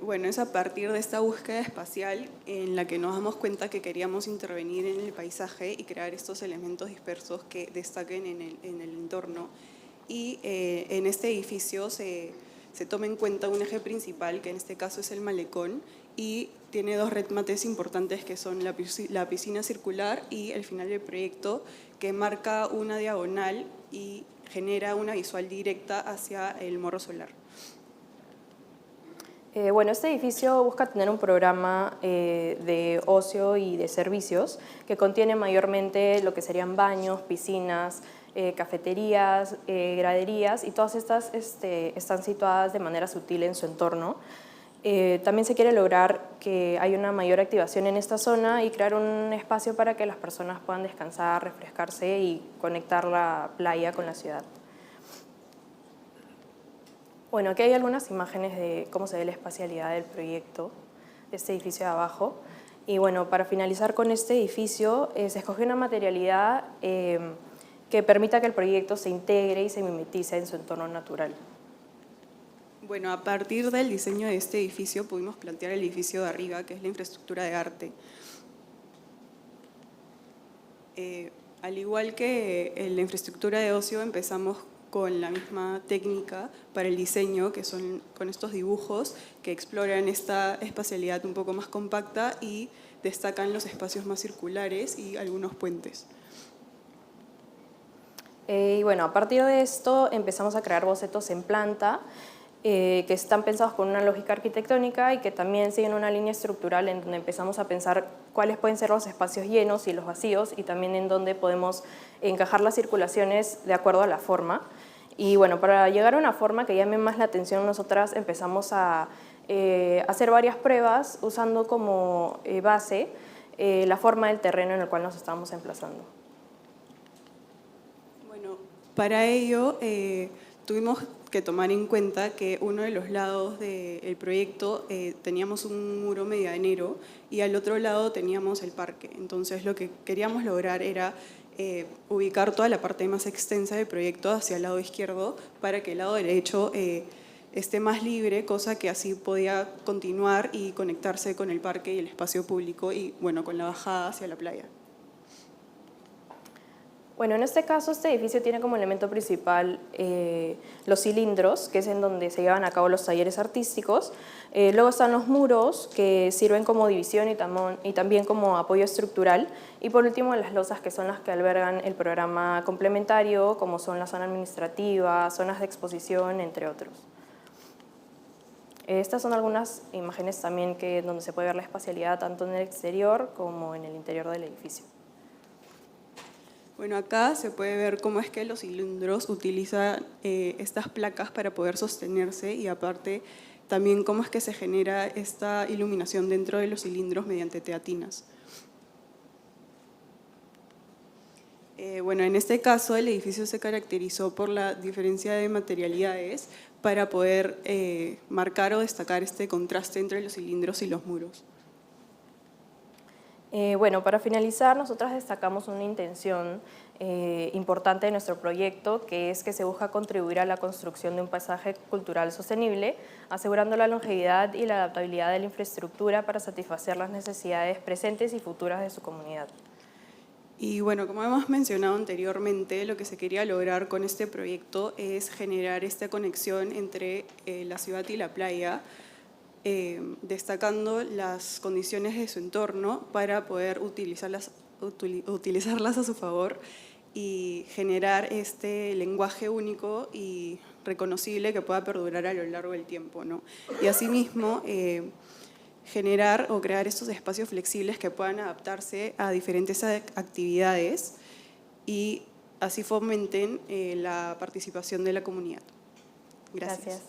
Bueno, es a partir de esta búsqueda espacial en la que nos damos cuenta que queríamos intervenir en el paisaje y crear estos elementos dispersos que destaquen en el entorno, y en este edificio se toma en cuenta un eje principal, que en este caso es el malecón, y tiene 2 remates importantes que son la piscina circular y el final del proyecto, que marca una diagonal y genera una visual directa hacia el Morro Solar. Bueno, este edificio busca tener un programa de ocio y de servicios que contiene mayormente lo que serían baños, piscinas, cafeterías, graderías, y todas estas están situadas de manera sutil en su entorno. También se quiere lograr que haya una mayor activación en esta zona y crear un espacio para que las personas puedan descansar, refrescarse y conectar la playa con la ciudad. Bueno, aquí hay algunas imágenes de cómo se ve la espacialidad del proyecto de este edificio de abajo. Y bueno, para finalizar con este edificio, se escogió una materialidad que permita que el proyecto se integre y se mimetice en su entorno natural. Bueno, a partir del diseño de este edificio pudimos plantear el edificio de arriba, que es la infraestructura de arte. Al igual que en la infraestructura de ocio, empezamos con la misma técnica para el diseño, que son con estos dibujos que exploran esta espacialidad un poco más compacta y destacan los espacios más circulares y algunos puentes. Y bueno, a partir de esto empezamos a crear bocetos en planta que están pensados con una lógica arquitectónica y que también siguen una línea estructural en donde empezamos a pensar cuáles pueden ser los espacios llenos y los vacíos, y también en donde podemos encajar las circulaciones de acuerdo a la forma. Y bueno, para llegar a una forma que llame más la atención, nosotras empezamos a hacer varias pruebas usando como base la forma del terreno en el cual nos estamos emplazando. Bueno, para ello tuvimos que tomar en cuenta que uno de los lados del proyecto teníamos un muro medianero y al otro lado teníamos el parque. Entonces lo que queríamos lograr era ubicar toda la parte más extensa del proyecto hacia el lado izquierdo para que el lado derecho esté más libre, cosa que así podía continuar y conectarse con el parque y el espacio público y bueno, con la bajada hacia la playa. Bueno, en este caso, este edificio tiene como elemento principal los cilindros, que es en donde se llevan a cabo los talleres artísticos. Luego están los muros, que sirven como división y también como apoyo estructural. Y por último, las losas, que son las que albergan el programa complementario, como son la zona administrativa, zonas de exposición, entre otros. Estas son algunas imágenes también donde se puede ver la espacialidad tanto en el exterior como en el interior del edificio. Bueno, acá se puede ver cómo es que los cilindros utilizan estas placas para poder sostenerse y aparte también cómo es que se genera esta iluminación dentro de los cilindros mediante teatinas. Bueno, en este caso el edificio se caracterizó por la diferencia de materialidades para poder marcar o destacar este contraste entre los cilindros y los muros. Bueno, para finalizar, nosotras destacamos una intención importante de nuestro proyecto, que es que se busca contribuir a la construcción de un paisaje cultural sostenible, asegurando la longevidad y la adaptabilidad de la infraestructura para satisfacer las necesidades presentes y futuras de su comunidad. Y bueno, como hemos mencionado anteriormente, lo que se quería lograr con este proyecto es generar esta conexión entre la ciudad y la playa, destacando las condiciones de su entorno para poder utilizarlas a su favor y generar este lenguaje único y reconocible que pueda perdurar a lo largo del tiempo, ¿no? Y asimismo, generar o crear estos espacios flexibles que puedan adaptarse a diferentes actividades y así fomenten la participación de la comunidad. Gracias.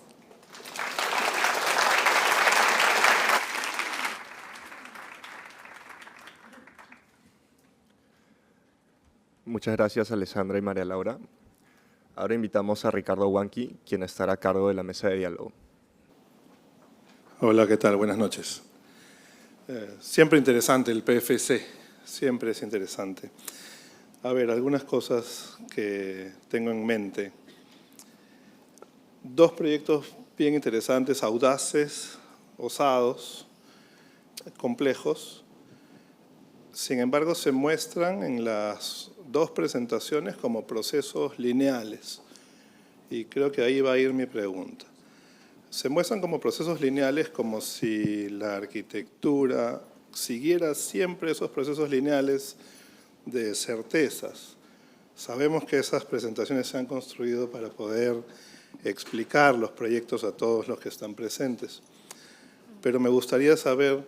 Muchas gracias, Alessandra y María Laura. Ahora invitamos a Ricardo Huanqui, quien estará a cargo de la mesa de diálogo. Hola, ¿qué tal? Buenas noches. Siempre interesante el PFC, siempre es interesante. A ver, algunas cosas que tengo en mente. Dos proyectos bien interesantes, audaces, osados, complejos. Sin embargo, se muestran en las dos presentaciones como procesos lineales. Y creo que ahí va a ir mi pregunta. Se muestran como procesos lineales como si la arquitectura siguiera siempre esos procesos lineales de certezas. Sabemos que esas presentaciones se han construido para poder explicar los proyectos a todos los que están presentes. pero me gustaría saber,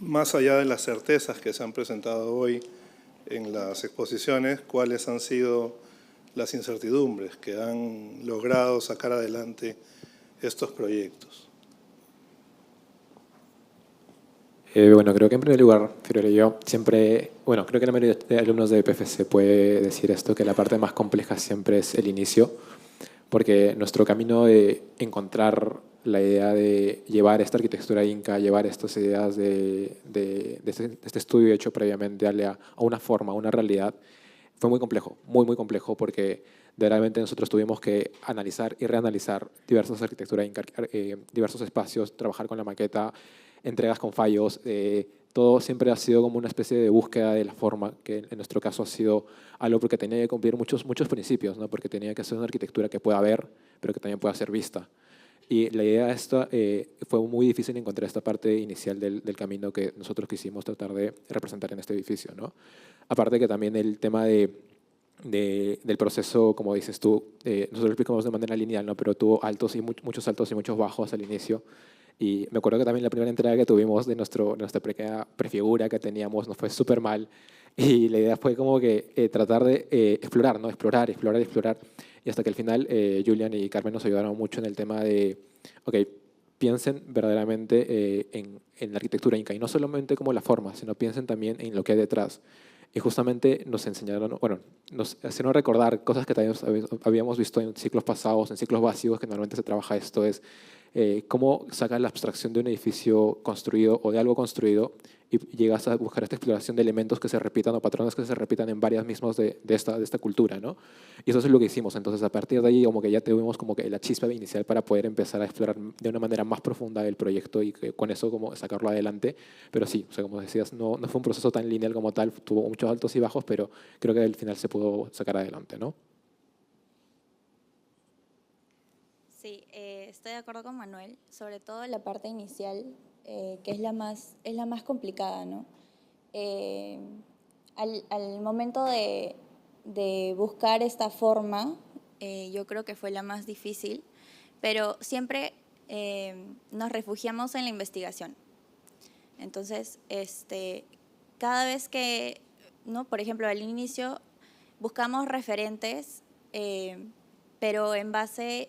más allá de las certezas que se han presentado hoy en las exposiciones, cuáles han sido las incertidumbres que han logrado sacar adelante estos proyectos. Bueno, creo que en primer lugar, Fiorella y yo, siempre, bueno, creo que la mayoría de alumnos de PFC puede decir esto, que la parte más compleja siempre es el inicio, porque nuestro camino de encontrar la idea de llevar esta arquitectura inca, llevar estas ideas de este estudio hecho previamente a una forma, a una realidad, fue muy complejo, muy complejo, porque realmente nosotros tuvimos que analizar y reanalizar diversas arquitecturas inca, diversos espacios, trabajar con la maqueta, entregas con fallos, todo siempre ha sido como una especie de búsqueda de la forma, que en nuestro caso ha sido algo porque tenía que cumplir muchos principios, ¿no? Porque tenía que ser una arquitectura que pueda ver, pero que también pueda ser vista. Y la idea esta fue muy difícil encontrar esta parte inicial del camino que nosotros quisimos tratar de representar en este edificio, ¿no? Aparte que también el tema del proceso, como dices tú, nosotros lo explicamos de manera lineal, ¿no? Pero tuvo altos y muchos altos y muchos bajos al inicio. Y me acuerdo que también la primera entrega que tuvimos de nuestra prefigura que teníamos nos fue súper mal. Y la idea fue como que tratar de explorar, ¿no? Explorar. Y hasta que al final Julian y Carmen nos ayudaron mucho en el tema de, ok, piensen verdaderamente en la arquitectura inca. Y no solamente como la forma, sino piensen también en lo que hay detrás. Y justamente nos enseñaron, bueno, nos hicieron recordar cosas que también habíamos visto en ciclos pasados, en ciclos básicos, que normalmente se trabaja esto, es cómo sacas la abstracción de un edificio construido o de algo construido y llegas a buscar esta exploración de elementos que se repitan o patrones que se repitan en varias mismas de esta cultura, ¿no? Y eso es lo que hicimos. Entonces, a partir de ahí, como que ya tuvimos como que la chispa inicial para poder empezar a explorar de una manera más profunda el proyecto y que con eso como sacarlo adelante. Pero sí, o sea, como decías, no fue un proceso tan lineal como tal, tuvo muchos altos y bajos, pero creo que al final se pudo sacar adelante, ¿no? Sí, estoy de acuerdo con Manuel, sobre todo la parte inicial, que es la más complicada, ¿no? Al momento de buscar esta forma, yo creo que fue la más difícil, pero siempre nos refugiamos en la investigación. Entonces, cada vez que, ¿no? Por ejemplo, al inicio buscamos referentes, pero en base,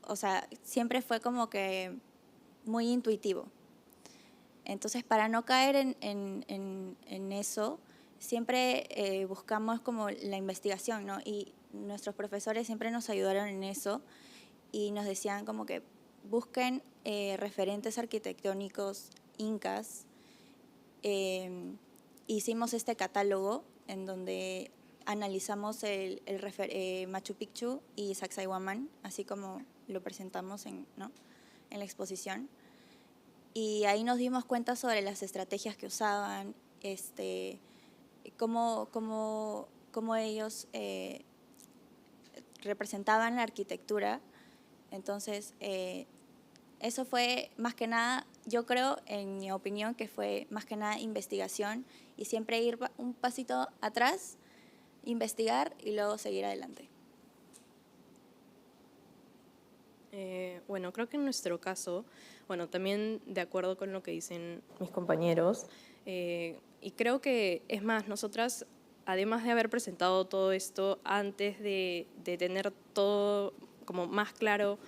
o sea, siempre fue como que muy intuitivo. Entonces, para no caer en eso, siempre buscamos como la investigación, ¿no? Y nuestros profesores siempre nos ayudaron en eso y nos decían como que busquen referentes arquitectónicos incas. Hicimos este catálogo en donde analizamos el Machu Picchu y Sacsayhuamán, así como lo presentamos ¿no? en la exposición. Y ahí nos dimos cuenta sobre las estrategias que usaban, cómo ellos representaban la arquitectura. Entonces, eso fue más que nada, yo creo, en mi opinión, que fue más que nada investigación y siempre ir un pasito atrás, investigar y luego seguir adelante. Bueno, creo que en nuestro caso, bueno, también de acuerdo con lo que dicen mis compañeros, y creo que, es más, nosotras, además de haber presentado todo esto antes de tener todo como más claro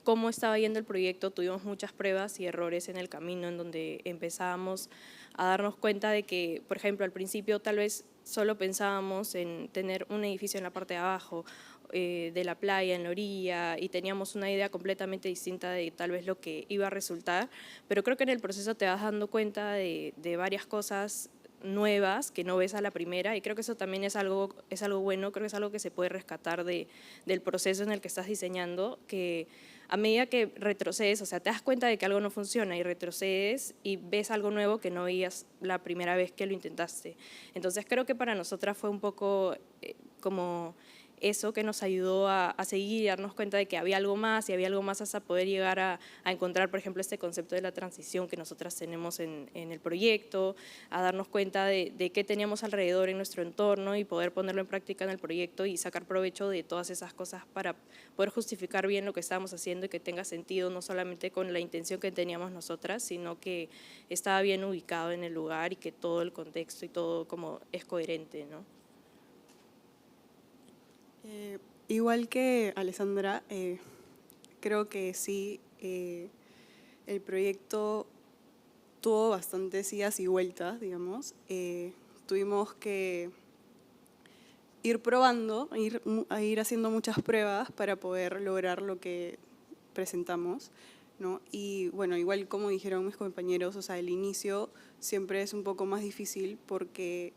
cómo estaba yendo el proyecto, tuvimos muchas pruebas y errores en el camino en donde empezábamos a darnos cuenta de que, por ejemplo, al principio tal vez solo pensábamos en tener un edificio en la parte de abajo, de la playa, en la orilla, y teníamos una idea completamente distinta de tal vez lo que iba a resultar, pero creo que en el proceso te vas dando cuenta de varias cosas nuevas que no ves a la primera, y creo que eso también es algo bueno, creo que es algo que se puede rescatar del proceso en el que estás diseñando, que a medida que retrocedes, o sea, te das cuenta de que algo no funciona y retrocedes y ves algo nuevo que no veías la primera vez que lo intentaste. Entonces creo que para nosotras fue un poco como eso que nos ayudó a seguir y darnos cuenta de que había algo más y había algo más hasta poder llegar a encontrar, por ejemplo, este concepto de la transición que nosotras tenemos en el proyecto, a darnos cuenta de qué teníamos alrededor en nuestro entorno y poder ponerlo en práctica en el proyecto y sacar provecho de todas esas cosas para poder justificar bien lo que estábamos haciendo y que tenga sentido, no solamente con la intención que teníamos nosotras, sino que estaba bien ubicado en el lugar y que todo el contexto y todo como es coherente, ¿no? Igual que Alessandra, creo que sí, el proyecto tuvo bastantes idas y vueltas, digamos. Tuvimos que ir probando, ir haciendo muchas pruebas para poder lograr lo que presentamos, ¿no? Y bueno, igual como dijeron mis compañeros, o sea, el inicio siempre es un poco más difícil porque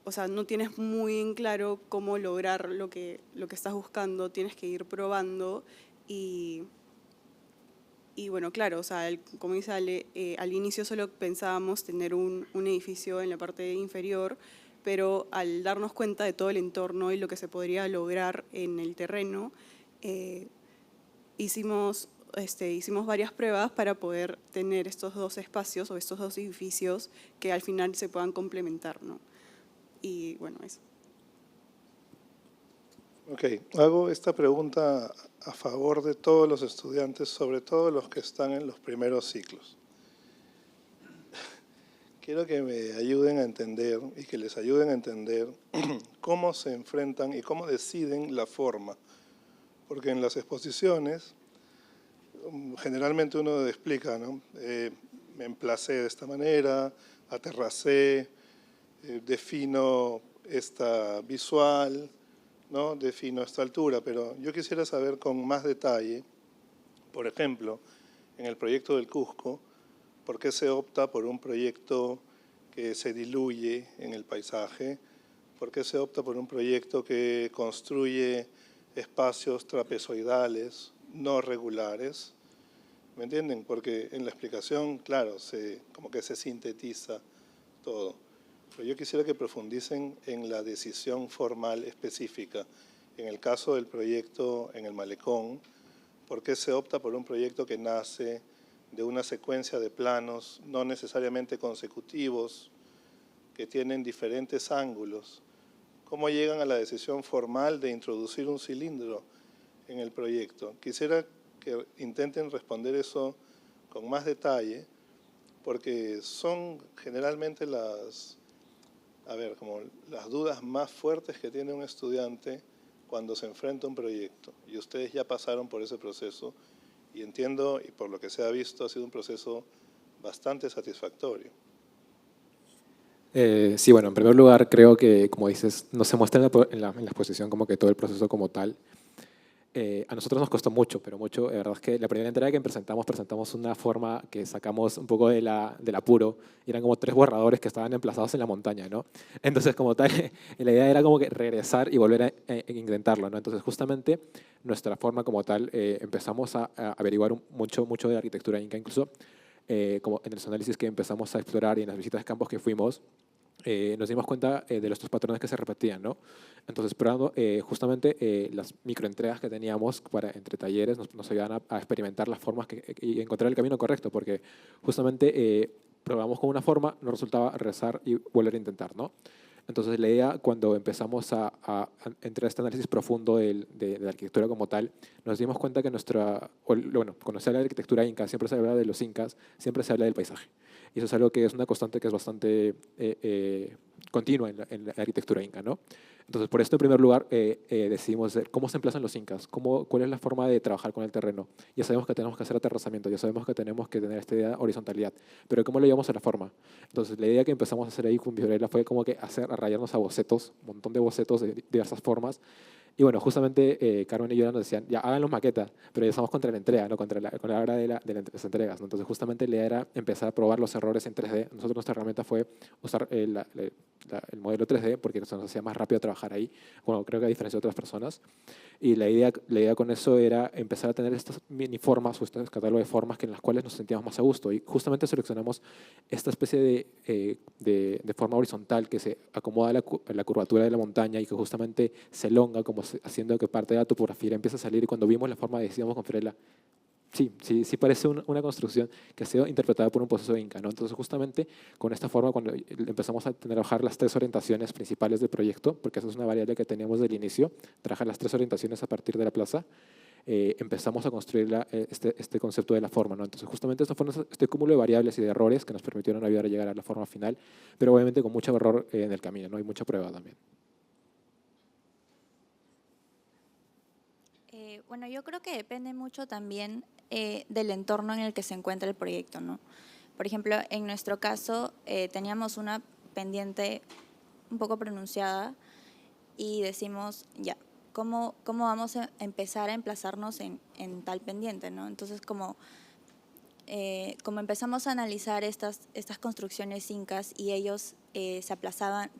o sea, no tienes muy en claro cómo lograr lo que estás buscando, tienes que ir probando y bueno, claro, o sea, como dice Ale, al inicio solo pensábamos tener un edificio en la parte inferior, pero al darnos cuenta de todo el entorno y lo que se podría lograr en el terreno, hicimos varias pruebas para poder tener estos dos espacios o estos dos edificios que al final se puedan complementar, ¿no? Y bueno, eso. Ok, hago esta pregunta a favor de todos los estudiantes, sobre todo los que están en los primeros ciclos. Quiero que me ayuden a entender y que les ayuden a entender cómo se enfrentan y cómo deciden la forma. Porque en las exposiciones, generalmente uno explica, ¿no? Me emplacé de esta manera, aterracé, defino esta visual, ¿no? Defino esta altura, pero yo quisiera saber con más detalle, por ejemplo, en el proyecto del Cusco, ¿por qué se opta por un proyecto que se diluye en el paisaje? ¿Por qué se opta por un proyecto que construye espacios trapezoidales, no regulares? ¿Me entienden? Porque en la explicación, claro, como que se sintetiza todo. Pero yo quisiera que profundicen en la decisión formal específica. En el caso del proyecto en el Malecón, ¿por qué se opta por un proyecto que nace de una secuencia de planos no necesariamente consecutivos, que tienen diferentes ángulos? ¿Cómo llegan a la decisión formal de introducir un cilindro en el proyecto? Quisiera que intenten responder eso con más detalle, porque son generalmente como las dudas más fuertes que tiene un estudiante cuando se enfrenta a un proyecto. Y ustedes ya pasaron por ese proceso y entiendo, y por lo que se ha visto, ha sido un proceso bastante satisfactorio. Sí, bueno, en primer lugar creo que, como dices, no se muestra en la exposición como que todo el proceso como tal. A nosotros nos costó mucho, pero mucho. La verdad es que la primera entrega que presentamos una forma que sacamos un poco del apuro. Y eran como 3 borradores que estaban emplazados en la montaña, ¿no? Entonces, como tal, la idea era como que regresar y volver a intentarlo, ¿no? Entonces, justamente, nuestra forma como tal, empezamos a averiguar mucho de arquitectura inca, incluso como en los análisis que empezamos a explorar y en las visitas de campos que fuimos, nos dimos cuenta de estos patrones que se repetían, ¿no? Entonces, probando justamente las microentregas que teníamos entre talleres nos ayudaban a experimentar las formas y encontrar el camino correcto, porque justamente probamos con una forma, nos resultaba regresar y volver a intentar, ¿no? Entonces, la idea, cuando empezamos a entrar a este análisis profundo de la arquitectura como tal, nos dimos cuenta que cuando se habla de arquitectura inca, siempre se habla de los incas, siempre se habla del paisaje. Y eso es algo que es una constante que es bastante continua en la arquitectura inca, ¿no? Entonces, por esto, en primer lugar, decidimos ver cómo se emplazan los incas, cuál es la forma de trabajar con el terreno. Ya sabemos que tenemos que hacer aterrazamiento, ya sabemos que tenemos que tener esta idea de horizontalidad, pero ¿cómo lo llevamos a la forma? Entonces, la idea que empezamos a hacer ahí con Fiorella fue como que rayarnos a bocetos, un montón de bocetos de diversas formas, Y bueno, justamente Carmen y yo nos decían, ya háganlos maqueta, pero ya estamos contra la entrega, ¿no? Contra la hora de las entregas, ¿no? Entonces justamente la idea era empezar a probar los errores en 3D. Nosotros nuestra herramienta fue usar el modelo 3D porque se nos hacía más rápido trabajar ahí, bueno, creo que a diferencia de otras personas. Y la idea con eso era empezar a tener estas mini formas o este catálogo de formas en las cuales nos sentíamos más a gusto. Y justamente seleccionamos esta especie de forma horizontal que se acomoda a la curvatura de la montaña y que justamente se elonga, como haciendo que parte de la topografía empiece a salir. Y cuando vimos la forma decíamos con Fiorella, sí parece una construcción que ha sido interpretada por un proceso de Inca, ¿no? Entonces justamente con esta forma, cuando empezamos a trabajar las 3 orientaciones principales del proyecto, porque esa es una variable que teníamos del inicio, trabajar las 3 orientaciones a partir de la plaza, empezamos a construir este concepto de la forma, ¿no? Entonces justamente esto fue este cúmulo de variables y de errores que nos permitieron ayudar a llegar a la forma final, pero obviamente con mucho error en el camino, ¿no? Y mucha prueba también. Bueno, yo creo que depende mucho también del entorno en el que se encuentra el proyecto, ¿no? Por ejemplo, en nuestro caso teníamos una pendiente un poco pronunciada y decimos, ya, ¿cómo vamos a empezar a emplazarnos en tal pendiente, ¿no? Entonces, como empezamos a analizar estas construcciones incas y ellos se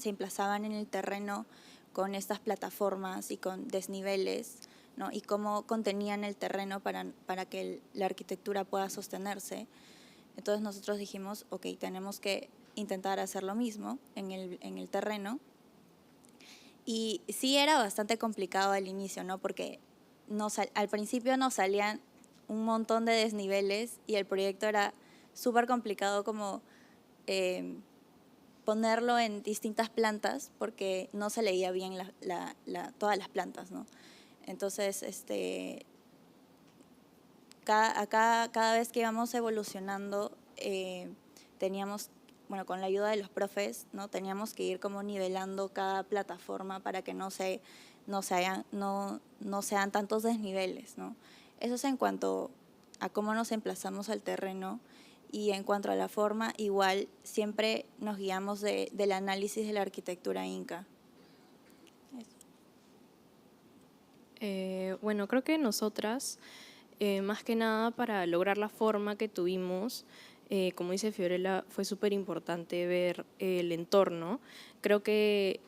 emplazaban en el terreno con estas plataformas y con desniveles, ¿no? Y cómo contenían el terreno para que la arquitectura pueda sostenerse. Entonces nosotros dijimos, ok, tenemos que intentar hacer lo mismo en el terreno. Y sí era bastante complicado al inicio, ¿no? Porque al principio nos salían un montón de desniveles y el proyecto era súper complicado como ponerlo en distintas plantas porque no se leía bien todas las plantas, ¿no? Entonces, cada vez que íbamos evolucionando, teníamos, bueno, con la ayuda de los profes, ¿no? Teníamos que ir como nivelando cada plataforma para que no sean tantos desniveles, ¿no? Eso es en cuanto a cómo nos emplazamos al terreno. Y en cuanto a la forma, igual siempre nos guiamos del análisis de la arquitectura inca. Bueno, creo que nosotras, más que nada para lograr la forma que tuvimos, como dice Fiorella, fue súper importante ver el entorno. Creo que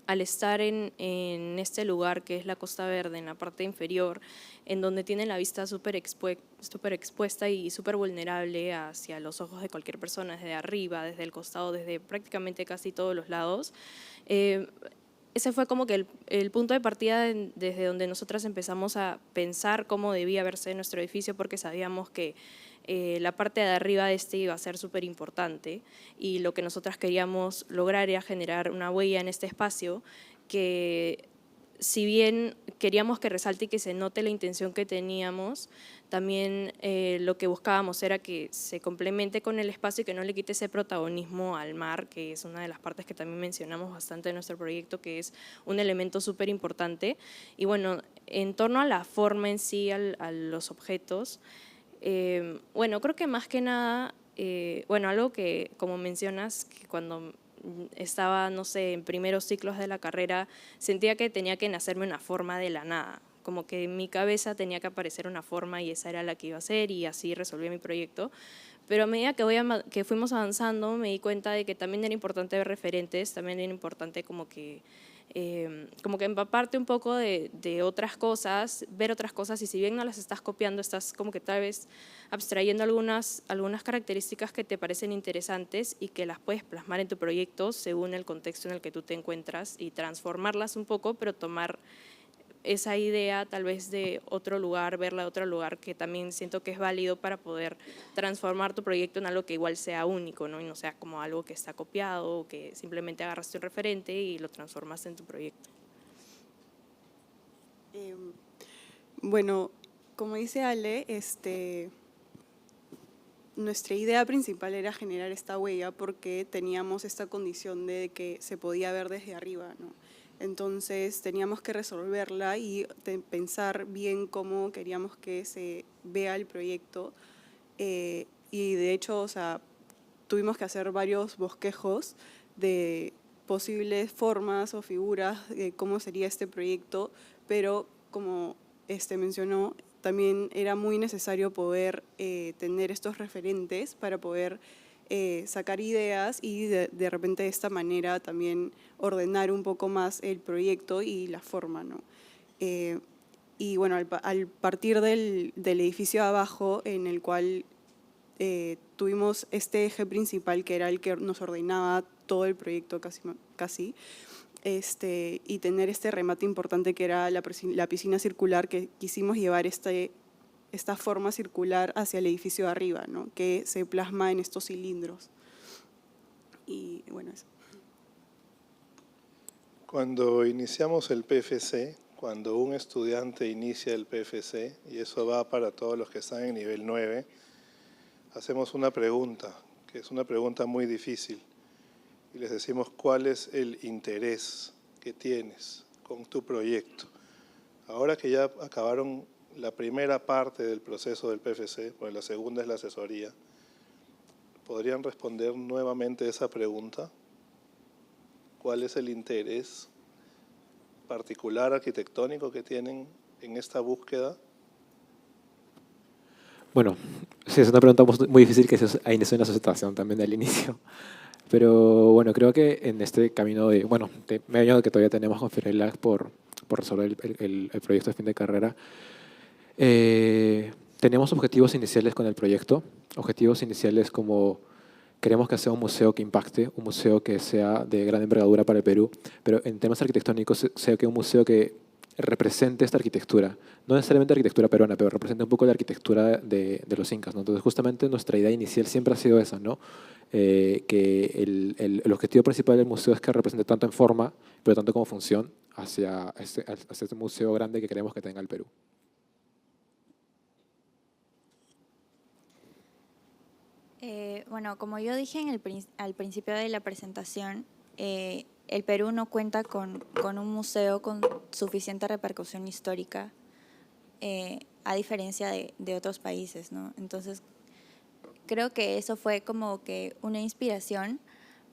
al estar en este lugar que es la Costa Verde, en la parte inferior, en donde tiene la vista súper expuesta y súper vulnerable hacia los ojos de cualquier persona, desde arriba, desde el costado, desde prácticamente casi todos los lados, ese fue como que el punto de partida desde donde nosotras empezamos a pensar cómo debía verse nuestro edificio, porque sabíamos que la parte de arriba de iba a ser súper importante y lo que nosotras queríamos lograr era generar una huella en este espacio que, si bien queríamos que resalte y que se note la intención que teníamos, también lo que buscábamos era que se complemente con el espacio y que no le quite ese protagonismo al mar, que es una de las partes que también mencionamos bastante en nuestro proyecto, que es un elemento súper importante. Y bueno, en torno a la forma en sí, a los objetos, bueno, creo que más que nada, bueno, algo que como mencionas, que cuando estaba, no sé, en primeros ciclos de la carrera, sentía que tenía que nacerme una forma de la nada, como que en mi cabeza tenía que aparecer una forma y esa era la que iba a ser y así resolví mi proyecto. Pero a medida que fuimos avanzando me di cuenta de que también era importante ver referentes, también era importante como que empaparte un poco de otras cosas, ver otras cosas, y si bien no las estás copiando, estás como que tal vez abstrayendo algunas características que te parecen interesantes y que las puedes plasmar en tu proyecto según el contexto en el que tú te encuentras y transformarlas un poco, pero tomar esa idea tal vez de otro lugar, verla de otro lugar, que también siento que es válido para poder transformar tu proyecto en algo que igual sea único, ¿no? Y no sea como algo que está copiado o que simplemente agarraste un referente y lo transformaste en tu proyecto. Bueno, como dice Ale, nuestra idea principal era generar esta huella porque teníamos esta condición de que se podía ver desde arriba, ¿no? Entonces teníamos que resolverla y pensar bien cómo queríamos que se vea el proyecto. Y de hecho, o sea, tuvimos que hacer varios bosquejos de posibles formas o figuras de cómo sería este proyecto, pero como mencionó, también era muy necesario poder tener estos referentes para poder sacar ideas y de repente de esta manera también ordenar un poco más el proyecto y la forma, ¿no? Y bueno, al partir del edificio de abajo, en el cual tuvimos este eje principal que era el que nos ordenaba todo el proyecto casi y tener este remate importante que era la piscina circular, que quisimos llevar esta forma circular hacia el edificio de arriba, ¿no? Que se plasma en estos cilindros. Y bueno, eso. Cuando iniciamos el PFC, cuando un estudiante inicia el PFC, y eso va para todos los que están en nivel 9, hacemos una pregunta, que es una pregunta muy difícil, y les decimos cuál es el interés que tienes con tu proyecto. Ahora que ya acabaron la primera parte del proceso del PFC, pues la segunda es la asesoría, ¿podrían responder nuevamente esa pregunta? ¿Cuál es el interés particular arquitectónico que tienen en esta búsqueda? Bueno, sí, es una pregunta muy difícil que ahí inició una situación también al inicio. Pero bueno, creo que en este camino de medio año que todavía tenemos con Fiorella por resolver el proyecto de fin de carrera, tenemos objetivos iniciales con el proyecto. Objetivos iniciales como queremos que sea un museo que impacte, un museo que sea de gran envergadura para el Perú, pero en temas arquitectónicos sea que un museo que represente esta arquitectura, no necesariamente arquitectura peruana, pero represente un poco la arquitectura de los incas, ¿no? Entonces, justamente nuestra idea inicial siempre ha sido esa, ¿no? Que el objetivo principal del museo es que represente tanto en forma, pero tanto como función hacia este museo grande que queremos que tenga el Perú. Bueno, como yo dije al principio de la presentación, el Perú no cuenta con un museo con suficiente repercusión histórica, a diferencia de otros países, ¿no? Entonces, creo que eso fue como que una inspiración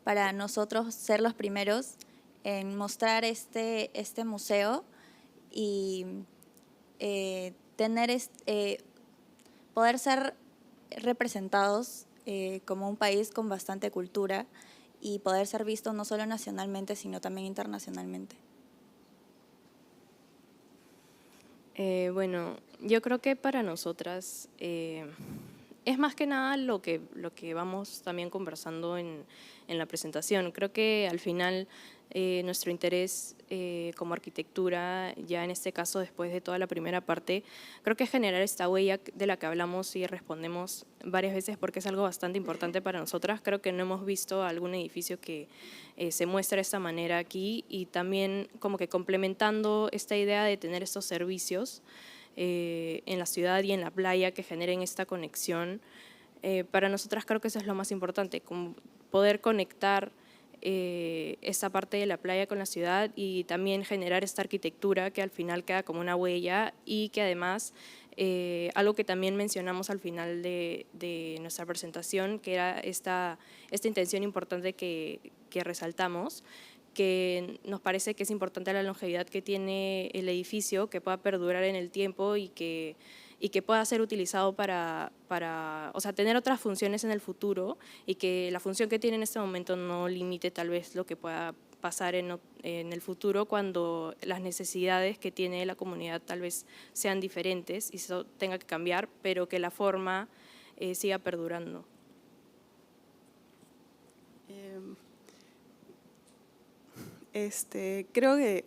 para nosotros ser los primeros en mostrar este museo y poder ser representados como un país con bastante cultura y poder ser visto no solo nacionalmente, sino también internacionalmente. Bueno, yo creo que para nosotras es más que nada lo que vamos también conversando en la presentación. Creo que al final nuestro interés como arquitectura, ya en este caso después de toda la primera parte, creo que es generar esta huella de la que hablamos y respondemos varias veces porque es algo bastante importante para nosotras. Creo que no hemos visto algún edificio que se muestre de esta manera aquí y también como que complementando esta idea de tener estos servicios en la ciudad y en la playa que generen esta conexión. Para nosotras creo que eso es lo más importante, como poder conectar esa parte de la playa con la ciudad y también generar esta arquitectura que al final queda como una huella y que además, algo que también mencionamos al final de nuestra presentación, que era esta intención importante que resaltamos, que nos parece que es importante la longevidad que tiene el edificio, que pueda perdurar en el tiempo y que pueda ser utilizado para tener otras funciones en el futuro y que la función que tiene en este momento no limite tal vez lo que pueda pasar en el futuro cuando las necesidades que tiene la comunidad tal vez sean diferentes y eso tenga que cambiar, pero que la forma siga perdurando. Creo que,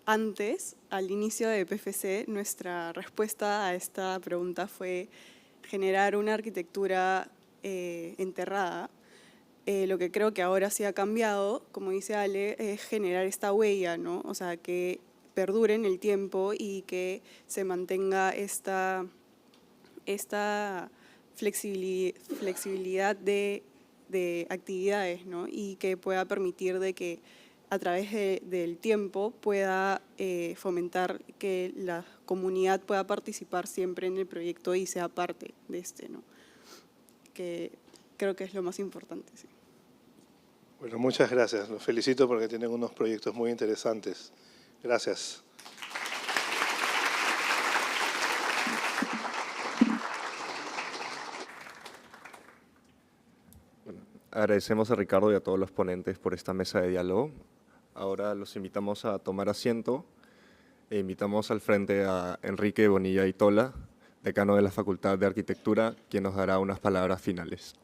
antes, al inicio de PFC, nuestra respuesta a esta pregunta fue generar una arquitectura enterrada. Lo que creo que ahora sí ha cambiado, como dice Ale, es generar esta huella, ¿no? O sea, que perdure en el tiempo y que se mantenga esta flexibilidad de actividades, ¿no? Y que pueda permitir de que a través del tiempo pueda fomentar que la comunidad pueda participar siempre en el proyecto y sea parte de ¿no? Que creo que es lo más importante, sí. Bueno, muchas gracias. Los felicito porque tienen unos proyectos muy interesantes. Gracias. Agradecemos a Ricardo y a todos los ponentes por esta mesa de diálogo. Ahora los invitamos a tomar asiento e invitamos al frente a Enrique Bonilla Itola, decano de la Facultad de Arquitectura, quien nos dará unas palabras finales.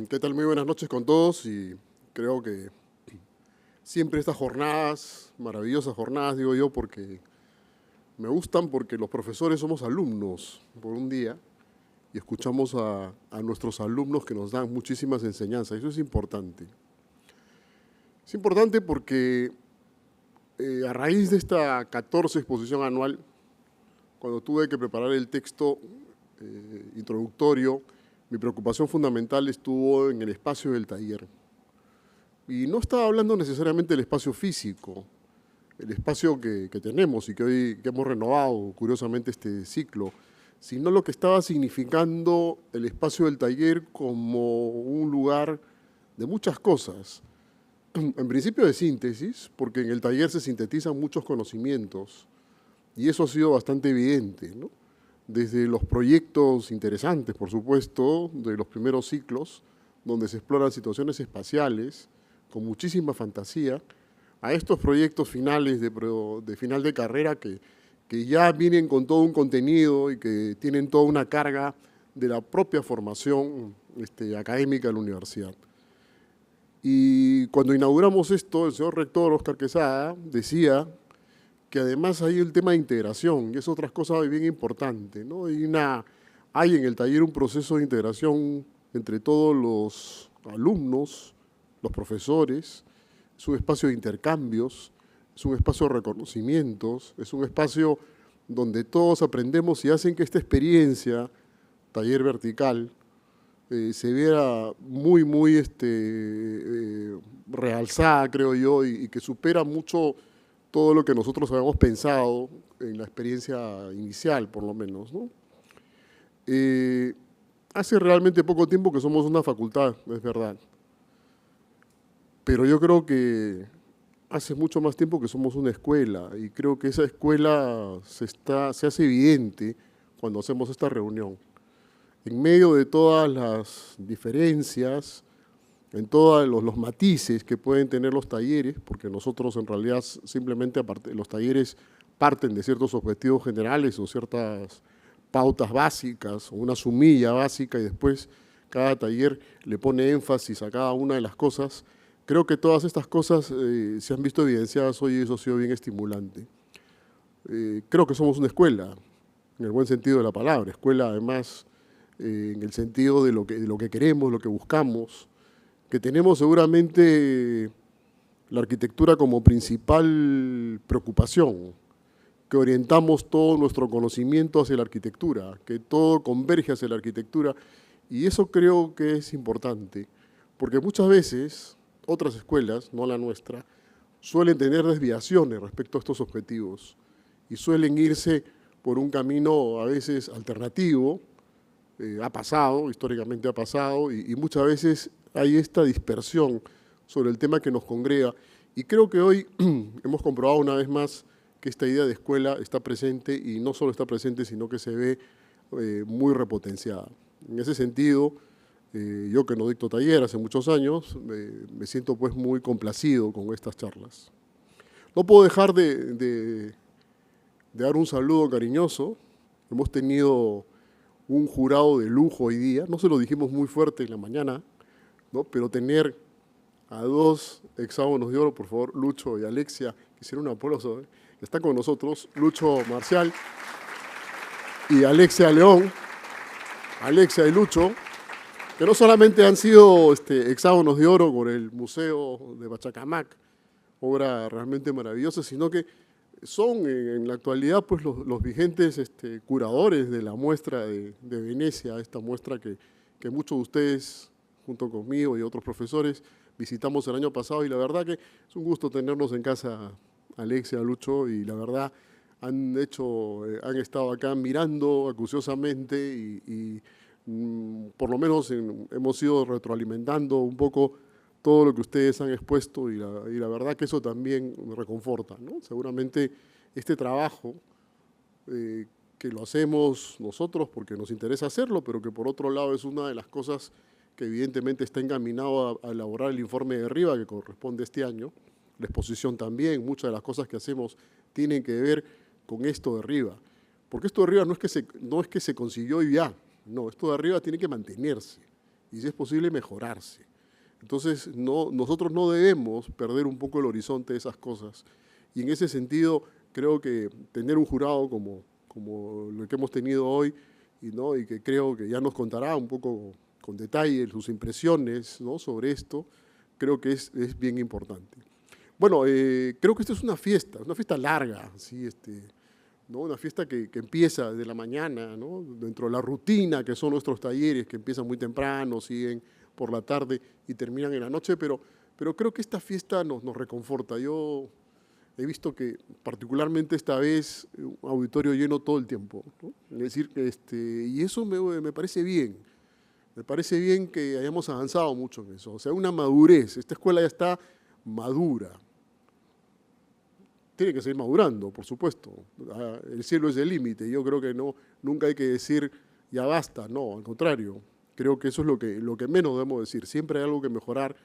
¿Qué tal? Muy buenas noches con todos y creo que siempre estas jornadas, maravillosas jornadas, digo yo, porque me gustan porque los profesores somos alumnos por un día y escuchamos a nuestros alumnos que nos dan muchísimas enseñanzas. Eso es importante. Es importante porque a raíz de esta 14 exposición anual, cuando tuve que preparar el texto introductorio, mi preocupación fundamental estuvo en el espacio del taller. Y no estaba hablando necesariamente del espacio físico, el espacio que tenemos y que hoy hemos renovado, curiosamente, este ciclo, sino lo que estaba significando el espacio del taller como un lugar de muchas cosas. En principio de síntesis, porque en el taller se sintetizan muchos conocimientos, y eso ha sido bastante evidente, ¿no? Desde los proyectos interesantes, por supuesto, de los primeros ciclos, donde se exploran situaciones espaciales con muchísima fantasía, a estos proyectos finales de final de carrera que ya vienen con todo un contenido y que tienen toda una carga de la propia formación académica de la universidad. Y cuando inauguramos esto, el señor rector Óscar Quesada decía que además hay el tema de integración, y es otra cosa bien importante, ¿no? Hay en el taller un proceso de integración entre todos los alumnos, los profesores, es un espacio de intercambios, es un espacio de reconocimientos, es un espacio donde todos aprendemos y hacen que esta experiencia, taller vertical, se vea muy realzada, creo yo, y que supera mucho todo lo que nosotros habíamos pensado en la experiencia inicial, por lo menos, ¿no? Hace realmente poco tiempo que somos una facultad, es verdad, pero yo creo que hace mucho más tiempo que somos una escuela, y creo que esa escuela se hace evidente cuando hacemos esta reunión. En medio de todas las diferencias, en todos los matices que pueden tener los talleres, porque nosotros en realidad simplemente los talleres parten de ciertos objetivos generales o ciertas pautas básicas o una sumilla básica y después cada taller le pone énfasis a cada una de las cosas. Creo que todas estas cosas se han visto evidenciadas hoy y eso ha sido bien estimulante. Creo que somos una escuela, en el buen sentido de la palabra, escuela además en el sentido de lo que queremos, lo que buscamos, que tenemos seguramente la arquitectura como principal preocupación, que orientamos todo nuestro conocimiento hacia la arquitectura, que todo converge hacia la arquitectura, y eso creo que es importante, porque muchas veces otras escuelas, no la nuestra, suelen tener desviaciones respecto a estos objetivos y suelen irse por un camino a veces alternativo, históricamente ha pasado, y muchas veces hay esta dispersión sobre el tema que nos congrega. Y creo que hoy hemos comprobado una vez más que esta idea de escuela está presente, y no solo está presente, sino que se ve muy repotenciada. En ese sentido, yo que no dicto taller hace muchos años, me siento pues muy complacido con estas charlas. No puedo dejar de dar un saludo cariñoso. Hemos tenido un jurado de lujo hoy día, no se lo dijimos muy fuerte en la mañana, ¿no? Pero tener a dos hexágonos de oro, por favor, Lucho y Alexia, quisiera un aplauso, está con nosotros, Lucho Marcial y Alexia León, Alexia y Lucho, que no solamente han sido hexágonos de oro con el Museo de Pachacamac, obra realmente maravillosa, sino que son en la actualidad pues, los vigentes curadores de la muestra de Venecia, esta muestra que muchos de ustedes, junto conmigo y otros profesores, visitamos el año pasado, y la verdad que es un gusto tenernos en casa Alexia, Lucho, y la verdad han estado acá mirando acuciosamente y por lo menos hemos ido retroalimentando un poco todo lo que ustedes han expuesto y la verdad que eso también me reconforta, ¿no? Seguramente este trabajo que lo hacemos nosotros porque nos interesa hacerlo, pero que por otro lado es una de las cosas que evidentemente está encaminado a elaborar el informe de RIVA que corresponde este año, la exposición también, muchas de las cosas que hacemos tienen que ver con esto de RIVA, porque esto de RIVA no es que se consiguió y ya, no, esto de arriba tiene que mantenerse y si es posible mejorarse. Entonces nosotros no debemos perder un poco el horizonte de esas cosas y en ese sentido creo que tener un jurado como lo que hemos tenido hoy y que creo que ya nos contará un poco con detalle sus impresiones, ¿no?, sobre esto, creo que es bien importante. Bueno, creo que esto es una fiesta larga, ¿sí? ¿No? Una fiesta que empieza desde la mañana, ¿no?, dentro de la rutina que son nuestros talleres, que empiezan muy temprano, siguen por la tarde y terminan en la noche, pero creo que esta fiesta nos reconforta. Yo he visto que particularmente esta vez un auditorio lleno todo el tiempo, ¿no? Es decir, y eso me parece bien. Me parece bien que hayamos avanzado mucho en eso. O sea, una madurez. Esta escuela ya está madura. Tiene que seguir madurando, por supuesto. El cielo es el límite. Yo creo que nunca hay que decir ya basta. No, al contrario. Creo que eso es lo que menos debemos decir. Siempre hay algo que mejorar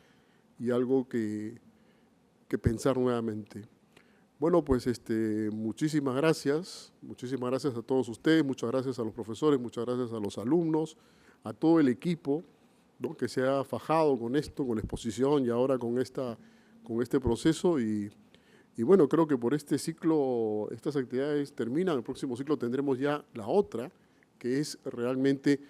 y algo que pensar nuevamente. Bueno, pues muchísimas gracias a todos ustedes, muchas gracias a los profesores, muchas gracias a los alumnos, a todo el equipo, ¿no?, que se ha fajado con esto, con la exposición y ahora con este proceso y bueno, creo que por este ciclo estas actividades terminan, el próximo ciclo tendremos ya la otra, que es realmente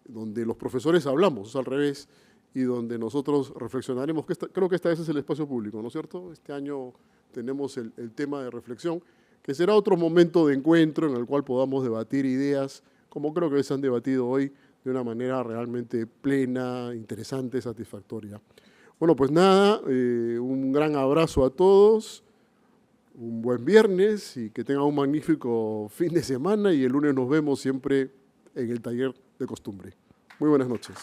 donde los profesores hablamos, es al revés, y donde nosotros reflexionaremos, creo que esta vez es el espacio público, ¿no es cierto? Este año tenemos el tema de reflexión, que será otro momento de encuentro en el cual podamos debatir ideas, como creo que se han debatido hoy, de una manera realmente plena, interesante, satisfactoria. Bueno, pues nada, un gran abrazo a todos, un buen viernes y que tengan un magnífico fin de semana y el lunes nos vemos siempre en el taller de costumbre. Muy buenas noches.